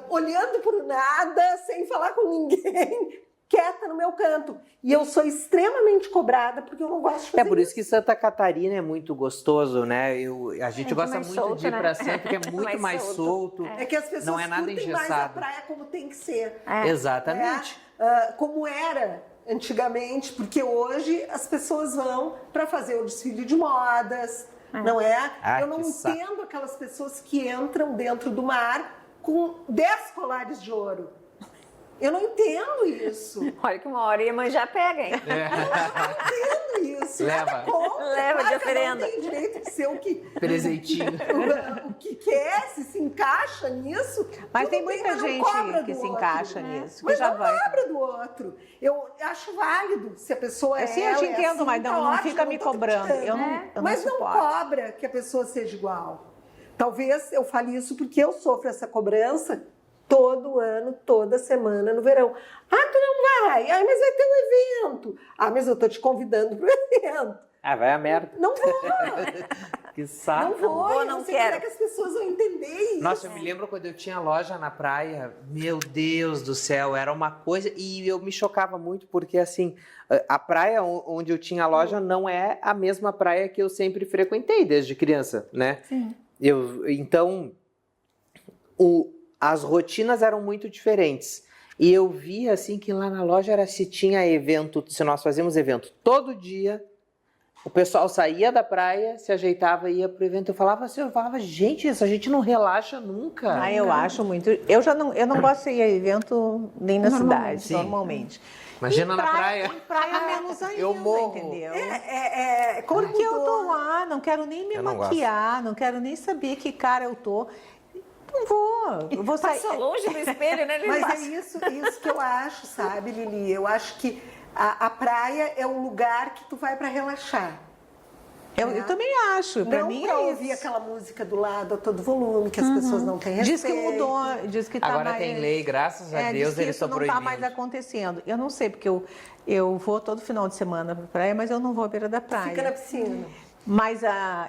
olhando por nada, sem falar com ninguém, quieta no meu canto. E eu sou extremamente cobrada, porque eu não gosto de fazer Por isso que Santa Catarina é muito gostoso, né? A gente gosta mais muito solto, de ir né? pra Santa, porque é muito mais solto. É que as pessoas Não é nada curtem mais a engessado. praia como tem que ser. Exatamente. Como era antigamente, porque hoje as pessoas vão para fazer o desfile de modas, não é? Eu não que saco. entendo aquelas pessoas que entram dentro do mar com 10 colares de ouro. Eu não entendo isso. Olha que uma hora Iemanjá pega, hein? Eu não entendo isso. Leva. Nada contra. Leva de Cada um oferenda. tem direito de ser o que, Presentinho. o que quer, se encaixa nisso. Mas tudo tem bem, muita mas não gente cobra que do se outro, encaixa né? nisso, que Mas já não vai. cobra do outro. Eu acho válido se a pessoa Assim, é eu te ela, entendo, assim, mas tá não ótimo, fica eu me não tô cobrando. criticando. Eu Mas não suporto. cobra que a pessoa seja igual. Talvez eu fale isso porque eu sofro essa cobrança todo ano, toda semana no verão. Ah, tu não vai? Ah, mas vai ter um evento. Ah, mas eu tô te convidando pro evento. Ah, vai a merda. Não vou, Que saco. não vou, vou, eu não não sei quero. como é que as pessoas vão entender isso. Nossa, eu me lembro quando eu tinha loja na praia, meu Deus do céu, era uma coisa, e eu me chocava muito, porque assim, a praia onde eu tinha loja não é a mesma praia que eu sempre frequentei desde criança, né? Sim. Então, as rotinas eram muito diferentes. E eu via assim que lá na loja era se tinha evento, se nós fazíamos evento todo dia, o pessoal saía da praia, se ajeitava e ia pro evento. Eu falava, gente, essa gente não relaxa nunca. Ah, eu acho muito. Eu não gosto de ir a evento nem na cidade, Sim. normalmente. Imagina Em na praia. Em praia menos ainda, Eu morro. entendeu? Como Porque eu tô mudou. lá, não quero nem me Eu não maquiar, não quero nem saber que cara eu tô. Não vou. Eu vou sair. Passa longe do espelho, né? Mas Passa- é isso que eu acho, sabe, Lili? Eu acho que a praia é um lugar que tu vai para relaxar. Eu também acho. Pra Não mim para é ouvir isso. aquela música do lado a todo volume, que as pessoas não têm respeito. Diz que mudou, diz que tá Agora mais... tem lei, graças a diz Deus, que eles isso estão não proibindo. tá mais acontecendo. Eu não sei, porque eu vou todo final de semana pra praia, mas eu não vou à beira da praia. Fica na piscina. Mas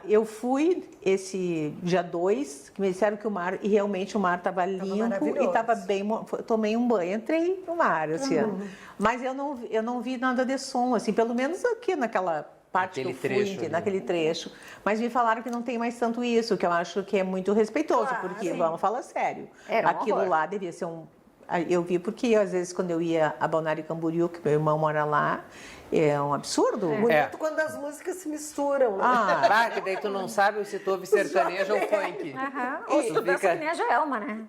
eu fui esse dia 2, que me disseram que o mar, e realmente o mar estava limpo e maravilhoso. estava bem. Tomei um banho, entrei no mar esse ano. Mas eu não vi nada de som, assim, pelo menos aqui naquela parte Naquele que eu fui, trecho ali. naquele trecho. Mas me falaram que não tem mais tanto isso, que eu acho que é muito respeitoso, Claro, porque, sim. vamos falar sério, Era um aquilo horror. lá devia ser um... Eu vi porque, às vezes, quando eu ia a Balneário Camboriú, que meu irmão mora lá, é um absurdo. Bonito quando as músicas se misturam. Né? Ah, que daí tu não sabe se tu ouve sertanejo ou funk. Aham. Ou Ou tu tu dança fica- que nem a Joelma, né?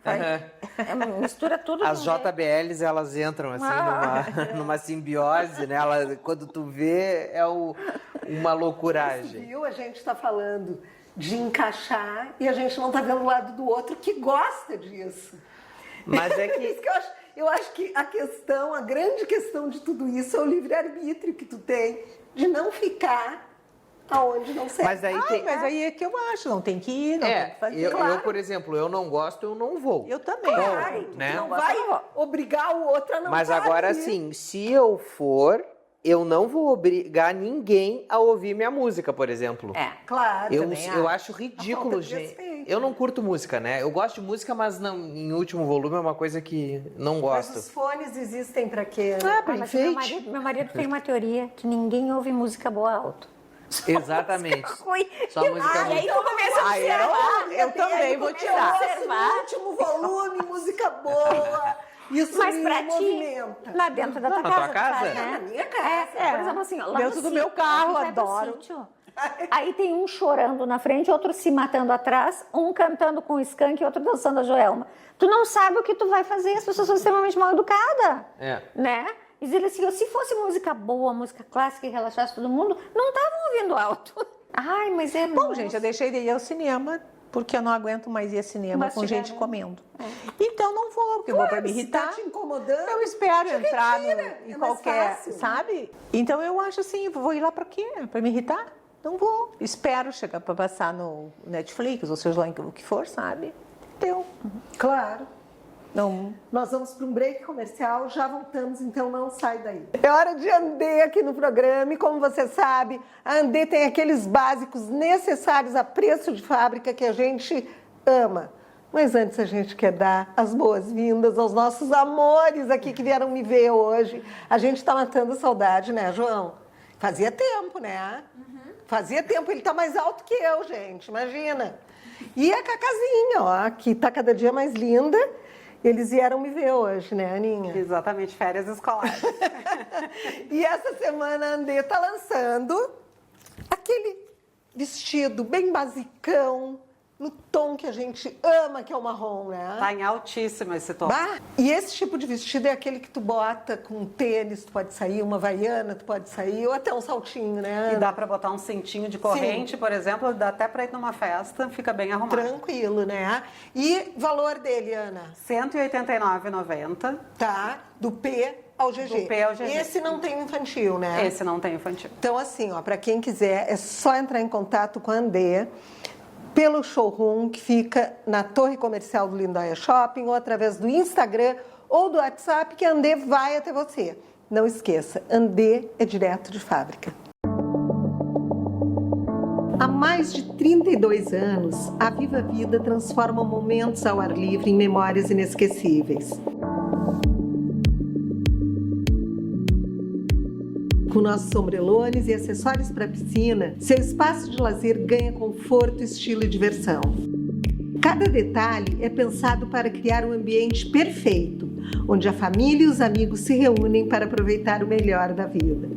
Mistura tudo. As de um jeito. JBLs, elas entram assim numa simbiose, né? Quando tu vê, é uma loucuragem. Viu? A gente está falando de encaixar e a gente não está vendo o lado do outro que gosta disso. Mas é É isso que... que eu acho que a grande questão de tudo isso é o livre-arbítrio que tu tem de não ficar aonde não serve. Mas aí tem... Mas aí é que eu acho, não tem que ir, não tem que fazer. eu, por exemplo, eu não gosto, eu não vou. Eu também. Claro, tu né? não vai obrigar o outro a não Mas tá agora ali. sim, se eu for, eu não vou obrigar ninguém a ouvir minha música, por exemplo. Claro. Eu acho A ridículo, falta de gente. respeito. Eu não curto música, né? Eu gosto de música, mas não, em último volume é uma coisa que não Mas gosto. os fones existem para quê? né? Ah, pra Mas enfeite. meu marido tem uma teoria que ninguém ouve música boa alto. Exatamente. Ruim. Só música E aí tu começa a Ah, observar. eu também vou tirar. Eu ouço no último volume, música boa. Isso Mas me pra ti, movimenta. lá dentro da tua Na casa. tua casa? tu faz, né? Na minha casa. Por exemplo, assim, ó, lá Dentro no do meu sítio, carro, a gente vai pro adoro. sítio, aí tem um chorando na frente, outro se matando atrás, um cantando com o skunk e outro dançando a Joelma. Tu não sabe o que tu vai fazer, as pessoas são extremamente mal educadas, É. né? E dizer assim, se fosse música boa, música clássica e relaxasse todo mundo, não estavam ouvindo alto. Ai, mas é Bom, gente, eu deixei de ir ao cinema porque eu não aguento mais ir ao cinema Mas com tiver, gente né? comendo. Então não vou, porque eu vou para me Se tá irritar. te incomodando, Eu espero te entrar retira, em é mais qualquer, fácil. sabe? Então eu acho assim, vou ir lá para quê? Para me irritar? Não vou. Espero chegar para passar no Netflix, ou seja lá o que for, sabe? Entendeu? Claro. Não. Nós vamos para um break comercial, já voltamos, então não sai daí. É hora de Andê aqui no programa e como você sabe, a Andê tem aqueles básicos necessários a preço de fábrica que a gente ama. Mas antes a gente quer dar as boas-vindas aos nossos amores aqui que vieram me ver hoje. A gente está matando a saudade, né, João? Fazia tempo, né? Fazia tempo, ele está mais alto que eu, gente, imagina. E a Cacazinha, ó, que está cada dia mais linda. Eles vieram me ver hoje, né, Aninha? Exatamente, férias escolares. E essa semana a Andê tá lançando aquele vestido bem basicão, no tom que a gente ama, que é o marrom, né? Tá em altíssimo esse tom. Bah, e esse tipo de vestido é aquele que tu bota com tênis, tu pode sair, uma havaiana, tu pode sair, ou até um saltinho, né? E dá pra botar um cintinho de corrente, por exemplo, dá até pra ir numa festa, fica bem arrumado. Tranquilo, né? E valor dele, Ana? R$ 189,90. Tá, do P ao GG. Do P ao GG. Esse não tem infantil, né? Esse não tem infantil. Então, assim, ó, para quem quiser, é só entrar em contato com a Andê pelo showroom que fica na Torre Comercial do Lindóia Shopping ou através do Instagram ou do WhatsApp que a Andê vai até você. Não esqueça, Andê é direto de fábrica. Há mais de 32 anos, a Viva Vida transforma momentos ao ar livre em memórias inesquecíveis. Com nossos sombrelones e acessórios para piscina, seu espaço de lazer ganha conforto, estilo e diversão. Cada detalhe é pensado para criar um ambiente perfeito, onde a família e os amigos se reúnem para aproveitar o melhor da vida.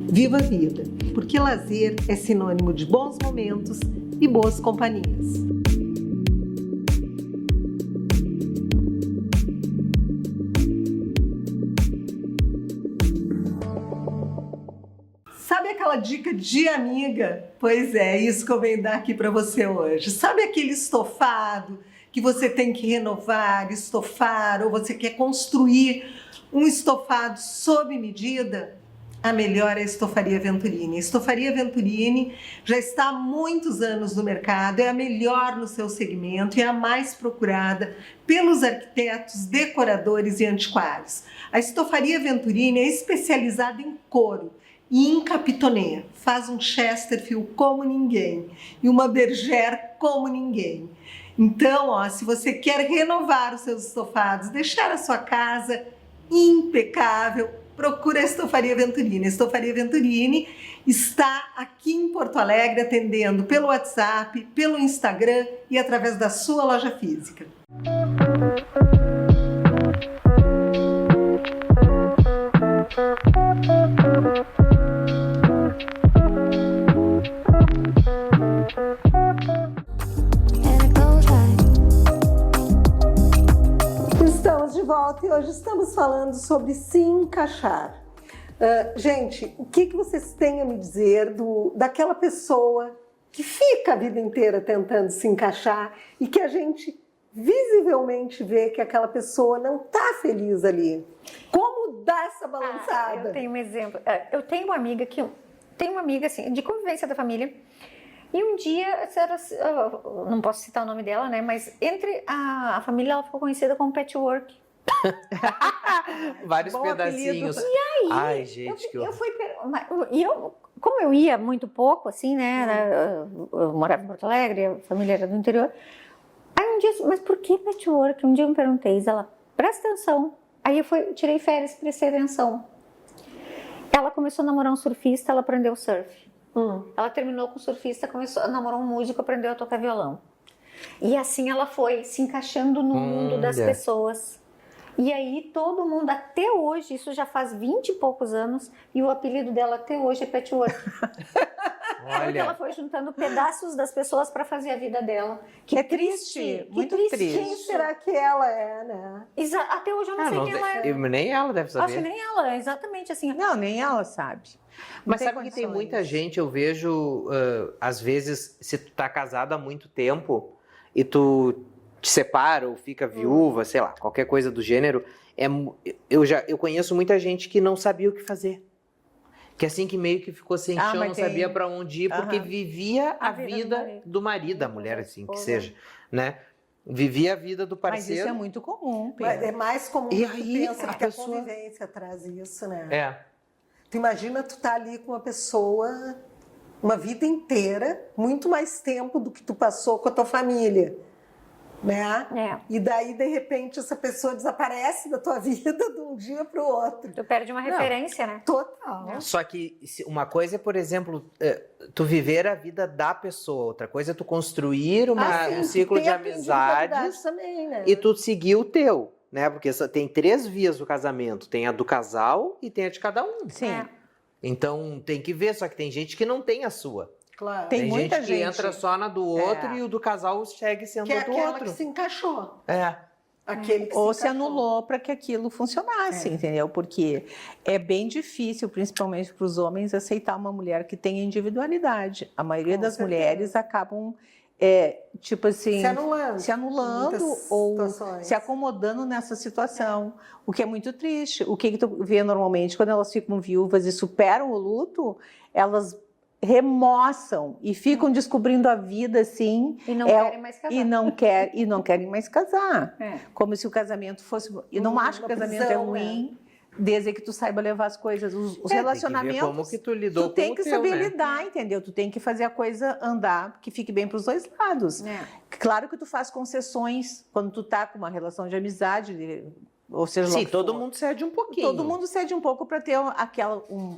Viva a vida, porque lazer é sinônimo de bons momentos e boas companhias. Sabe aquela dica de amiga? Pois é, isso que eu venho dar aqui para você hoje. Sabe aquele estofado que você tem que renovar, estofar, ou você quer construir um estofado sob medida? A melhor é a Estofaria Venturini. A Estofaria Venturini já está há muitos anos no mercado, é a melhor no seu segmento e é a mais procurada pelos arquitetos, decoradores e antiquários. A Estofaria Venturini é especializada em couro e em capitonê. Faz um Chesterfield como ninguém e uma bergère como ninguém. Então, ó, se você quer renovar os seus estofados, deixar a sua casa impecável, procura a Estofaria Venturini. A Estofaria Venturini está aqui em Porto Alegre atendendo pelo WhatsApp, pelo Instagram e através da sua loja física. Estamos de volta e hoje estamos falando sobre se encaixar. Gente, o que vocês têm a me dizer daquela pessoa que fica a vida inteira tentando se encaixar e que a gente visivelmente vê que aquela pessoa não está feliz ali? Como dar essa balançada? Eu tenho um exemplo. Eu tenho uma amiga assim, de convivência da família. E um dia, não posso citar o nome dela, né? Mas entre a família ela ficou conhecida como patchwork. Vários Bom pedacinhos. apelido. E aí, Ai, gente, que horror. como eu ia muito pouco, assim, né? Eu morava em Porto Alegre, a família era do interior. Aí um dia, mas por que patchwork? Um dia eu me perguntei, ela, presta atenção. Aí eu tirei férias, prestei atenção. Ela começou a namorar um surfista, ela aprendeu surf. Ela terminou com o surfista, começou a namorar um músico, aprendeu a tocar violão. E assim ela foi se encaixando no mundo das pessoas. E aí todo mundo, até hoje, isso já faz 20 e poucos anos, e o apelido dela até hoje é patchwork. Porque ela foi juntando pedaços das pessoas para fazer a vida dela. Que é triste, muito triste. Quem será que ela é, né? Até hoje eu não sei quem ela é. Nem ela deve saber. Acho que nem ela, exatamente assim. Não, nem ela sabe. Mas sabe que tem muita gente, eu vejo, às vezes, se tu tá casado há muito tempo e tu te separa ou fica viúva, sei lá, qualquer coisa do gênero, eu conheço muita gente que não sabia o que fazer. Que assim que meio que ficou sem chão, não sabia para onde ir, porque vivia a vida do marido, da mulher, assim, que seja, né? Vivia a vida do parceiro. Mas isso é muito comum, Pedro. Mas é mais comum E que tu aí, pensa, a porque pessoa- a convivência traz isso, né? É. Tu imagina tu tá ali com uma pessoa uma vida inteira, muito mais tempo do que tu passou com a tua família, né? E daí, de repente, essa pessoa desaparece da tua vida de um dia para o outro. Tu perde uma referência, né? Total. Só que uma coisa é, por exemplo, tu viver a vida da pessoa, outra coisa é tu construir um ciclo de amizades também, né? e tu seguir o teu, né? Porque tem 3 vias do casamento, tem a do casal e tem a de cada um. Sim. Então tem que ver, só que tem gente que não tem a sua. Claro. Tem muita gente que gente. entra só na do outro e o do casal segue sendo Que é a do aquela outro. que se encaixou. É. Aquele que Ou se encaixou. anulou para que aquilo funcionasse, entendeu? Porque é bem difícil, principalmente para os homens, aceitar uma mulher que tem individualidade. A maioria Com das certeza. mulheres acabam, tipo assim, Se anulando. se Muitas ou situações. se acomodando nessa situação, o que é muito triste. O que tu vê normalmente quando elas ficam viúvas e superam o luto, elas remoçam e ficam descobrindo a vida assim. E não É- querem mais casar. E não querem mais casar. É. Como se o casamento fosse. E não acho que o uma casamento prisão, é ruim, desde que tu saiba levar as coisas. Os Tem que ver relacionamentos. como que tu lidou Tu tem com que o teu, saber né? lidar, entendeu? Tu tem que fazer a coisa andar, que fique bem para os dois lados. É. Claro que tu faz concessões quando tu tá com uma relação de amizade, ou seja, lá Sim, o que todo for. mundo cede um pouquinho. Todo mundo cede um pouco para ter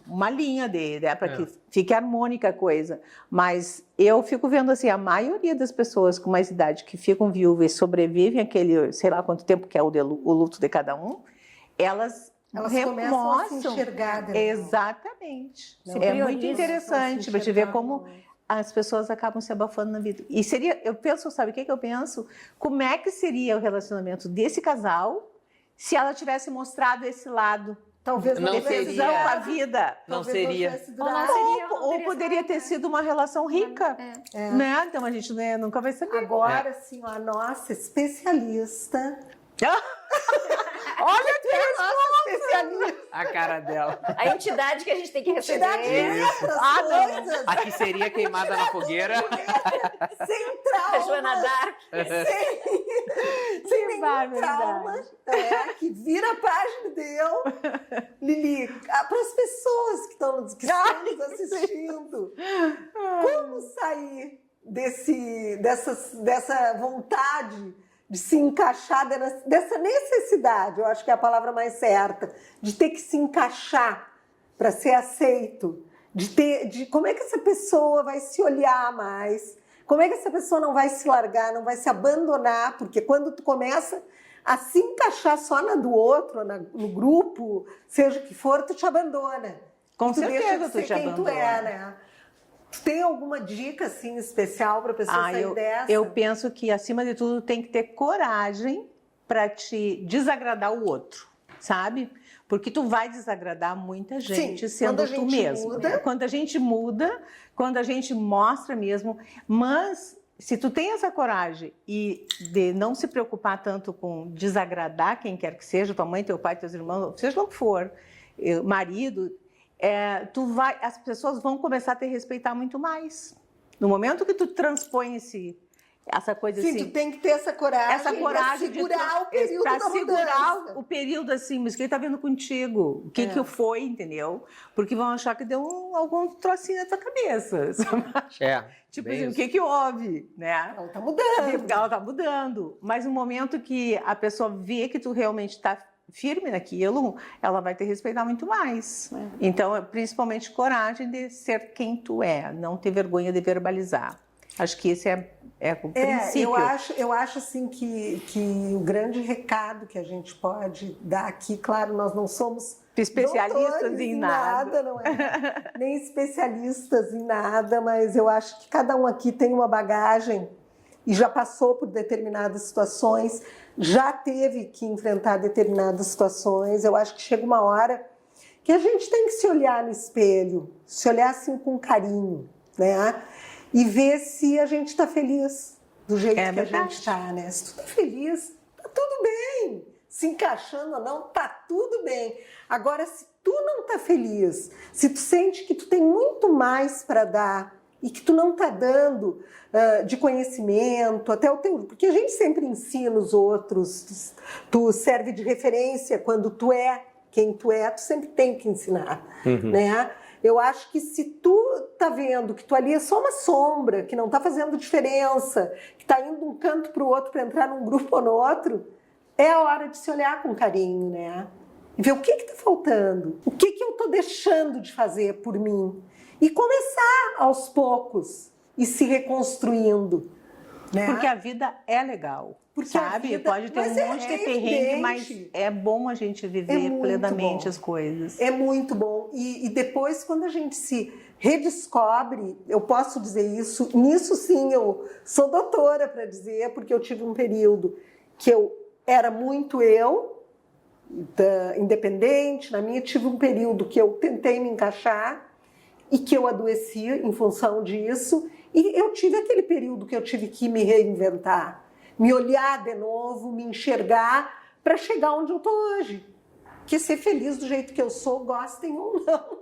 uma linha dele, né? Para que fique harmônica a coisa. Mas eu fico vendo assim, a maioria das pessoas com mais idade que ficam viúvas e sobrevivem aquele, sei lá quanto tempo que é o luto de cada um, elas começam a se remoçam. enxergar. né? Exatamente. Não, É muito priorizam, interessante para te ver como as pessoas acabam se abafando na vida. E seria, eu penso, sabe o que eu penso? Como é que seria o relacionamento desse casal se ela tivesse mostrado esse lado? Talvez Não tivesse seria. Decisão com a durado, vida. Não talvez seria. tivesse Ou não durado. seria, Ou poderia ter sido uma relação rica, É. né? Então a gente nunca vai saber. Agora, assim, a nossa especialista. Olha que A nossa especialista. A cara dela. A entidade que a gente tem que receber. Entidade outras coisas. A que seria queimada na fogueira. Sem A Joana trauma. Dark. Sem nenhum barbaridade. trauma. Que vira a página deu. Lili, para as pessoas que estão nos assistindo, como sair dessa vontade de se encaixar, dessa necessidade, eu acho que é a palavra mais certa, de ter que se encaixar para ser aceito, como é que essa pessoa vai se olhar mais, como é que essa pessoa não vai se largar, não vai se abandonar, porque quando tu começa a se encaixar só na do outro, no grupo, seja o que for, tu te abandona. Com E tu deixa certeza de tu ser te quem tu é, abandona. né? Tu tem alguma dica, assim, especial para a pessoa sair dessa? Eu penso que, acima de tudo, tem que ter coragem para te desagradar o outro, sabe? Porque tu vai desagradar muita gente sendo quando a tu gente mesmo. muda. Quando a gente muda, quando a gente mostra mesmo. Mas se tu tem essa coragem e de não se preocupar tanto com desagradar quem quer que seja, tua mãe, teu pai, teus irmãos, seja lá o que for, marido, as pessoas vão começar a te respeitar muito mais. No momento que tu transpõe essa coisa Sim, assim. tu tem que ter essa coragem para de segurar o período pra da segurar mudança. o período assim, mas que ele tá vendo contigo, o que foi, entendeu? Porque vão achar que deu algum trocinho na tua cabeça. Tipo bem assim, isso. o que houve, né? Ela tá mudando. Porque ela tá mudando. Mas no momento que a pessoa vê que tu realmente está firme naquilo, ela vai te respeitar muito mais. Então, principalmente coragem de ser quem tu é, não ter vergonha de verbalizar. Acho que esse é o princípio. Eu acho assim que o grande recado que a gente pode dar aqui, claro, nós não somos Especialistas doutores em nada. não é? Nem especialistas em nada, mas eu acho que cada um aqui tem uma bagagem e já passou por determinadas situações, já teve que enfrentar determinadas situações. Eu acho que chega uma hora que a gente tem que se olhar no espelho, se olhar assim com carinho, né? E ver se a gente está feliz do jeito que verdade. a gente está, né? Se tu está feliz, tá tudo bem. Se encaixando ou não, tá tudo bem. Agora, se tu não tá feliz, se tu sente que tu tem muito mais para dar e que tu não tá dando de conhecimento, até o teu... Porque a gente sempre ensina os outros, tu serve de referência quando tu é quem tu é, tu sempre tem que ensinar, né? Eu acho que se tu tá vendo que tu ali é só uma sombra, que não tá fazendo diferença, que tá indo de um canto para o outro para entrar num grupo ou no outro, é a hora de se olhar com carinho, né? E ver o que tá faltando, o que eu tô deixando de fazer por mim. E começar aos poucos e se reconstruindo, né? Porque a vida é legal. Porque a Sabe? vida- Pode ter mas um monte de perrengue, mas evidente. é bom a gente viver muito plenamente bom. as coisas. É muito bom. E depois, quando a gente se redescobre, eu posso dizer isso, nisso sim eu sou doutora para dizer, porque eu tive um período que eu era muito independente, na minha tive um período que eu tentei me encaixar e que eu adoeci em função disso, e eu tive aquele período que eu tive que me reinventar, me olhar de novo, me enxergar para chegar onde eu estou hoje. Que ser feliz do jeito que eu sou, gostem ou não.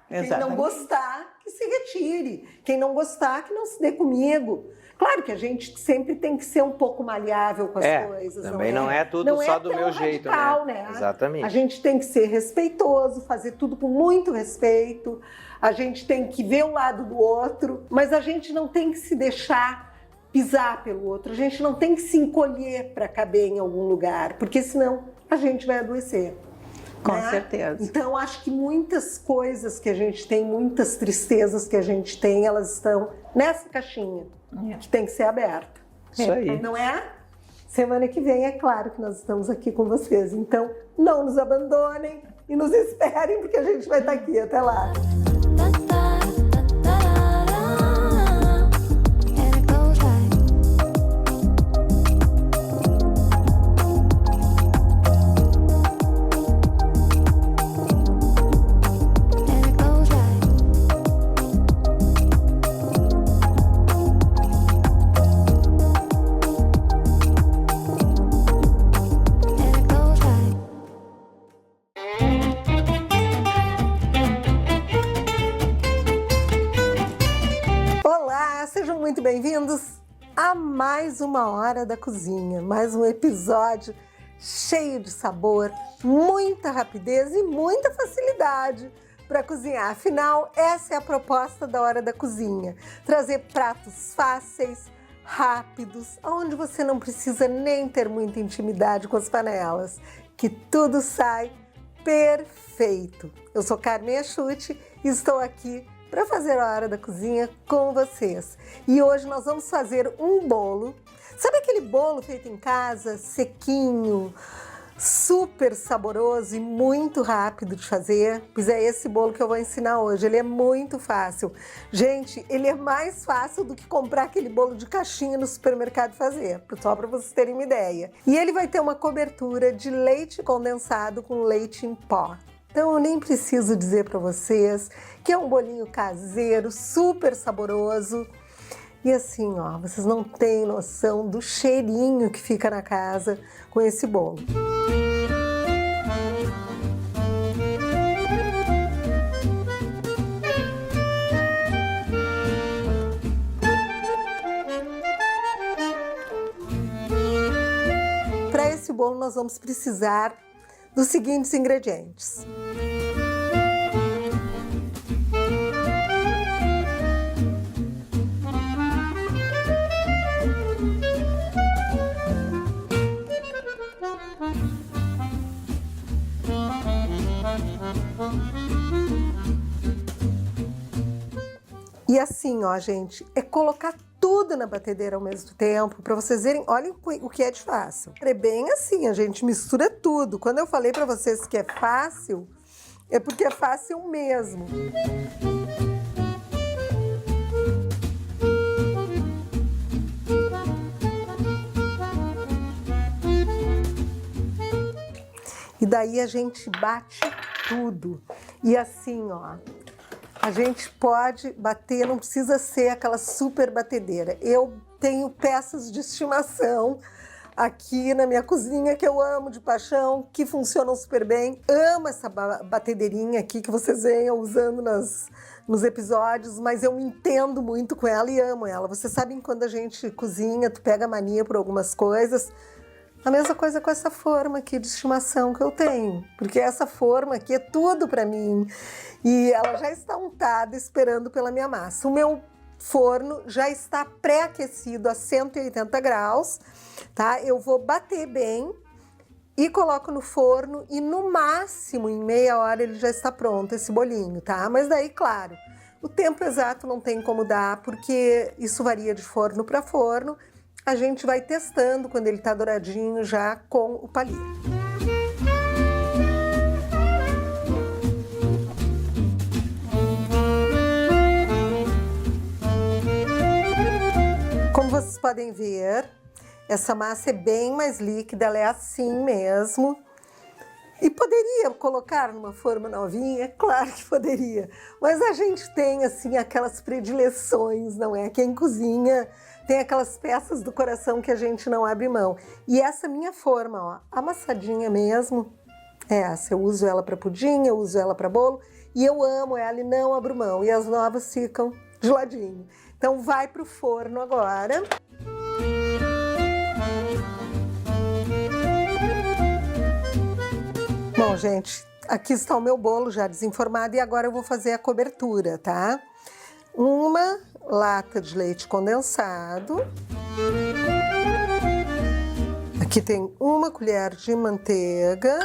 Quem não gostar, que se retire. Quem não gostar, que não se dê comigo. Claro que a gente sempre tem que ser um pouco maleável com as coisas. Também não é tudo só do meu jeito, radical, né? Exatamente. A gente tem que ser respeitoso, fazer tudo com muito respeito. A gente tem que ver o lado do outro, mas a gente não tem que se deixar pisar pelo outro. A gente não tem que se encolher para caber em algum lugar, porque senão a gente vai adoecer. Com certeza. Então, acho que muitas coisas que a gente tem, muitas tristezas que a gente tem, elas estão nessa caixinha, que tem que ser aberta. Isso aí. Não é? Semana que vem, é claro que nós estamos aqui com vocês. Então, não nos abandonem e nos esperem, porque a gente vai estar aqui. Até lá. Olá, sejam muito bem-vindos a mais uma Hora da Cozinha, mais um episódio cheio de sabor, muita rapidez e muita facilidade para cozinhar. Afinal, essa é a proposta da Hora da Cozinha, trazer pratos fáceis, rápidos, onde você não precisa nem ter muita intimidade com as panelas, que tudo sai perfeito. Eu sou Carmen Achute e estou aqui para fazer a Hora da Cozinha com vocês. E hoje nós vamos fazer um bolo. Sabe aquele bolo feito em casa, sequinho, super saboroso e muito rápido de fazer? Pois é esse bolo que eu vou ensinar hoje. Ele é muito fácil. Gente, ele é mais fácil do que comprar aquele bolo de caixinha no supermercado e fazer, só para vocês terem uma ideia. E ele vai ter uma cobertura de leite condensado com leite em pó. Então eu nem preciso dizer para vocês que é um bolinho caseiro, super saboroso. E assim, ó, vocês não têm noção do cheirinho que fica na casa com esse bolo. Para esse bolo nós vamos precisar dos seguintes ingredientes. E assim, ó, gente, é colocar tudo na batedeira ao mesmo tempo, para vocês verem, olhem o que é de fácil. É bem assim, a gente mistura tudo. Quando eu falei para vocês que é fácil, é porque é fácil mesmo. E daí a gente bate tudo. E assim, ó, a gente pode bater, não precisa ser aquela super batedeira. Eu tenho peças de estimação aqui na minha cozinha que eu amo de paixão, que funcionam super bem. Amo essa batedeirinha aqui que vocês veem eu usando nos episódios, mas eu me entendo muito com ela e amo ela. Vocês sabem quando a gente cozinha, tu pega mania por algumas coisas. A mesma coisa com essa forma aqui de estimação que eu tenho, porque essa forma aqui é tudo para mim e ela já está untada esperando pela minha massa. O meu forno já está pré-aquecido a 180 graus, tá? Eu vou bater bem e coloco no forno e no máximo em meia hora ele já está pronto, esse bolinho, tá? Mas daí, claro, o tempo exato não tem como dar, porque isso varia de forno para forno. a gente vai testando quando ele está douradinho já com o palito. Como vocês podem ver, essa massa é bem mais líquida, ela é assim mesmo. E poderia colocar numa forma novinha? Claro que poderia. Mas a gente tem, assim, aquelas predileções, não é? Quem cozinha tem aquelas peças do coração que a gente não abre mão. E essa minha forma, ó, amassadinha mesmo, é essa. Eu uso ela para pudim, eu uso ela para bolo. E eu amo ela e não abro mão. E as novas ficam de ladinho. Então vai para o forno agora. Bom, gente, aqui está o meu bolo já desenformado e agora eu vou fazer a cobertura, tá? Uma lata de leite condensado. Aqui tem uma colher de manteiga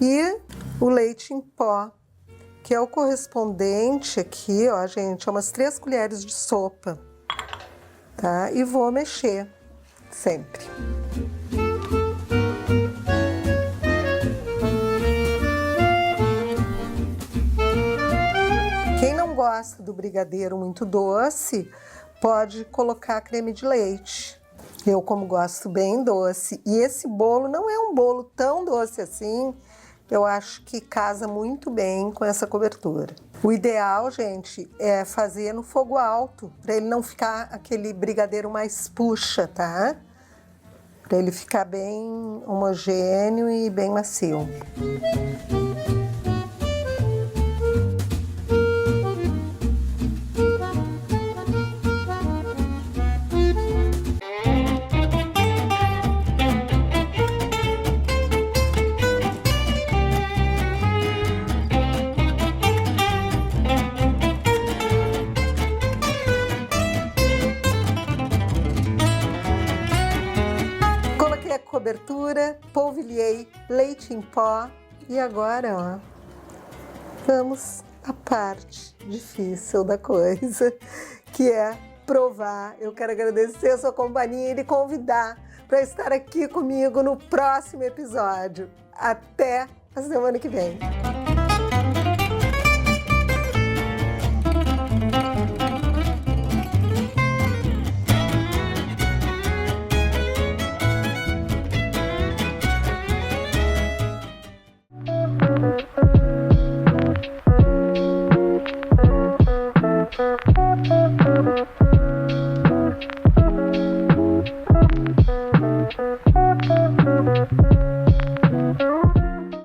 e o leite em pó, que é o correspondente aqui, ó, gente, a umas 3 colheres de sopa, tá? E vou mexer sempre. Quem não gosta do brigadeiro muito doce, pode colocar creme de leite. Eu, como gosto bem doce, e esse bolo não é um bolo tão doce assim, eu acho que casa muito bem com essa cobertura. O ideal, gente, é fazer no fogo alto, para ele não ficar aquele brigadeiro mais puxa, tá? Para ele ficar bem homogêneo e bem macio. Cobertura, polvilhei leite em pó e agora, ó, vamos à parte difícil da coisa, que é provar. Eu quero agradecer a sua companhia e lhe convidar para estar aqui comigo no próximo episódio. Até a semana que vem. Thank you.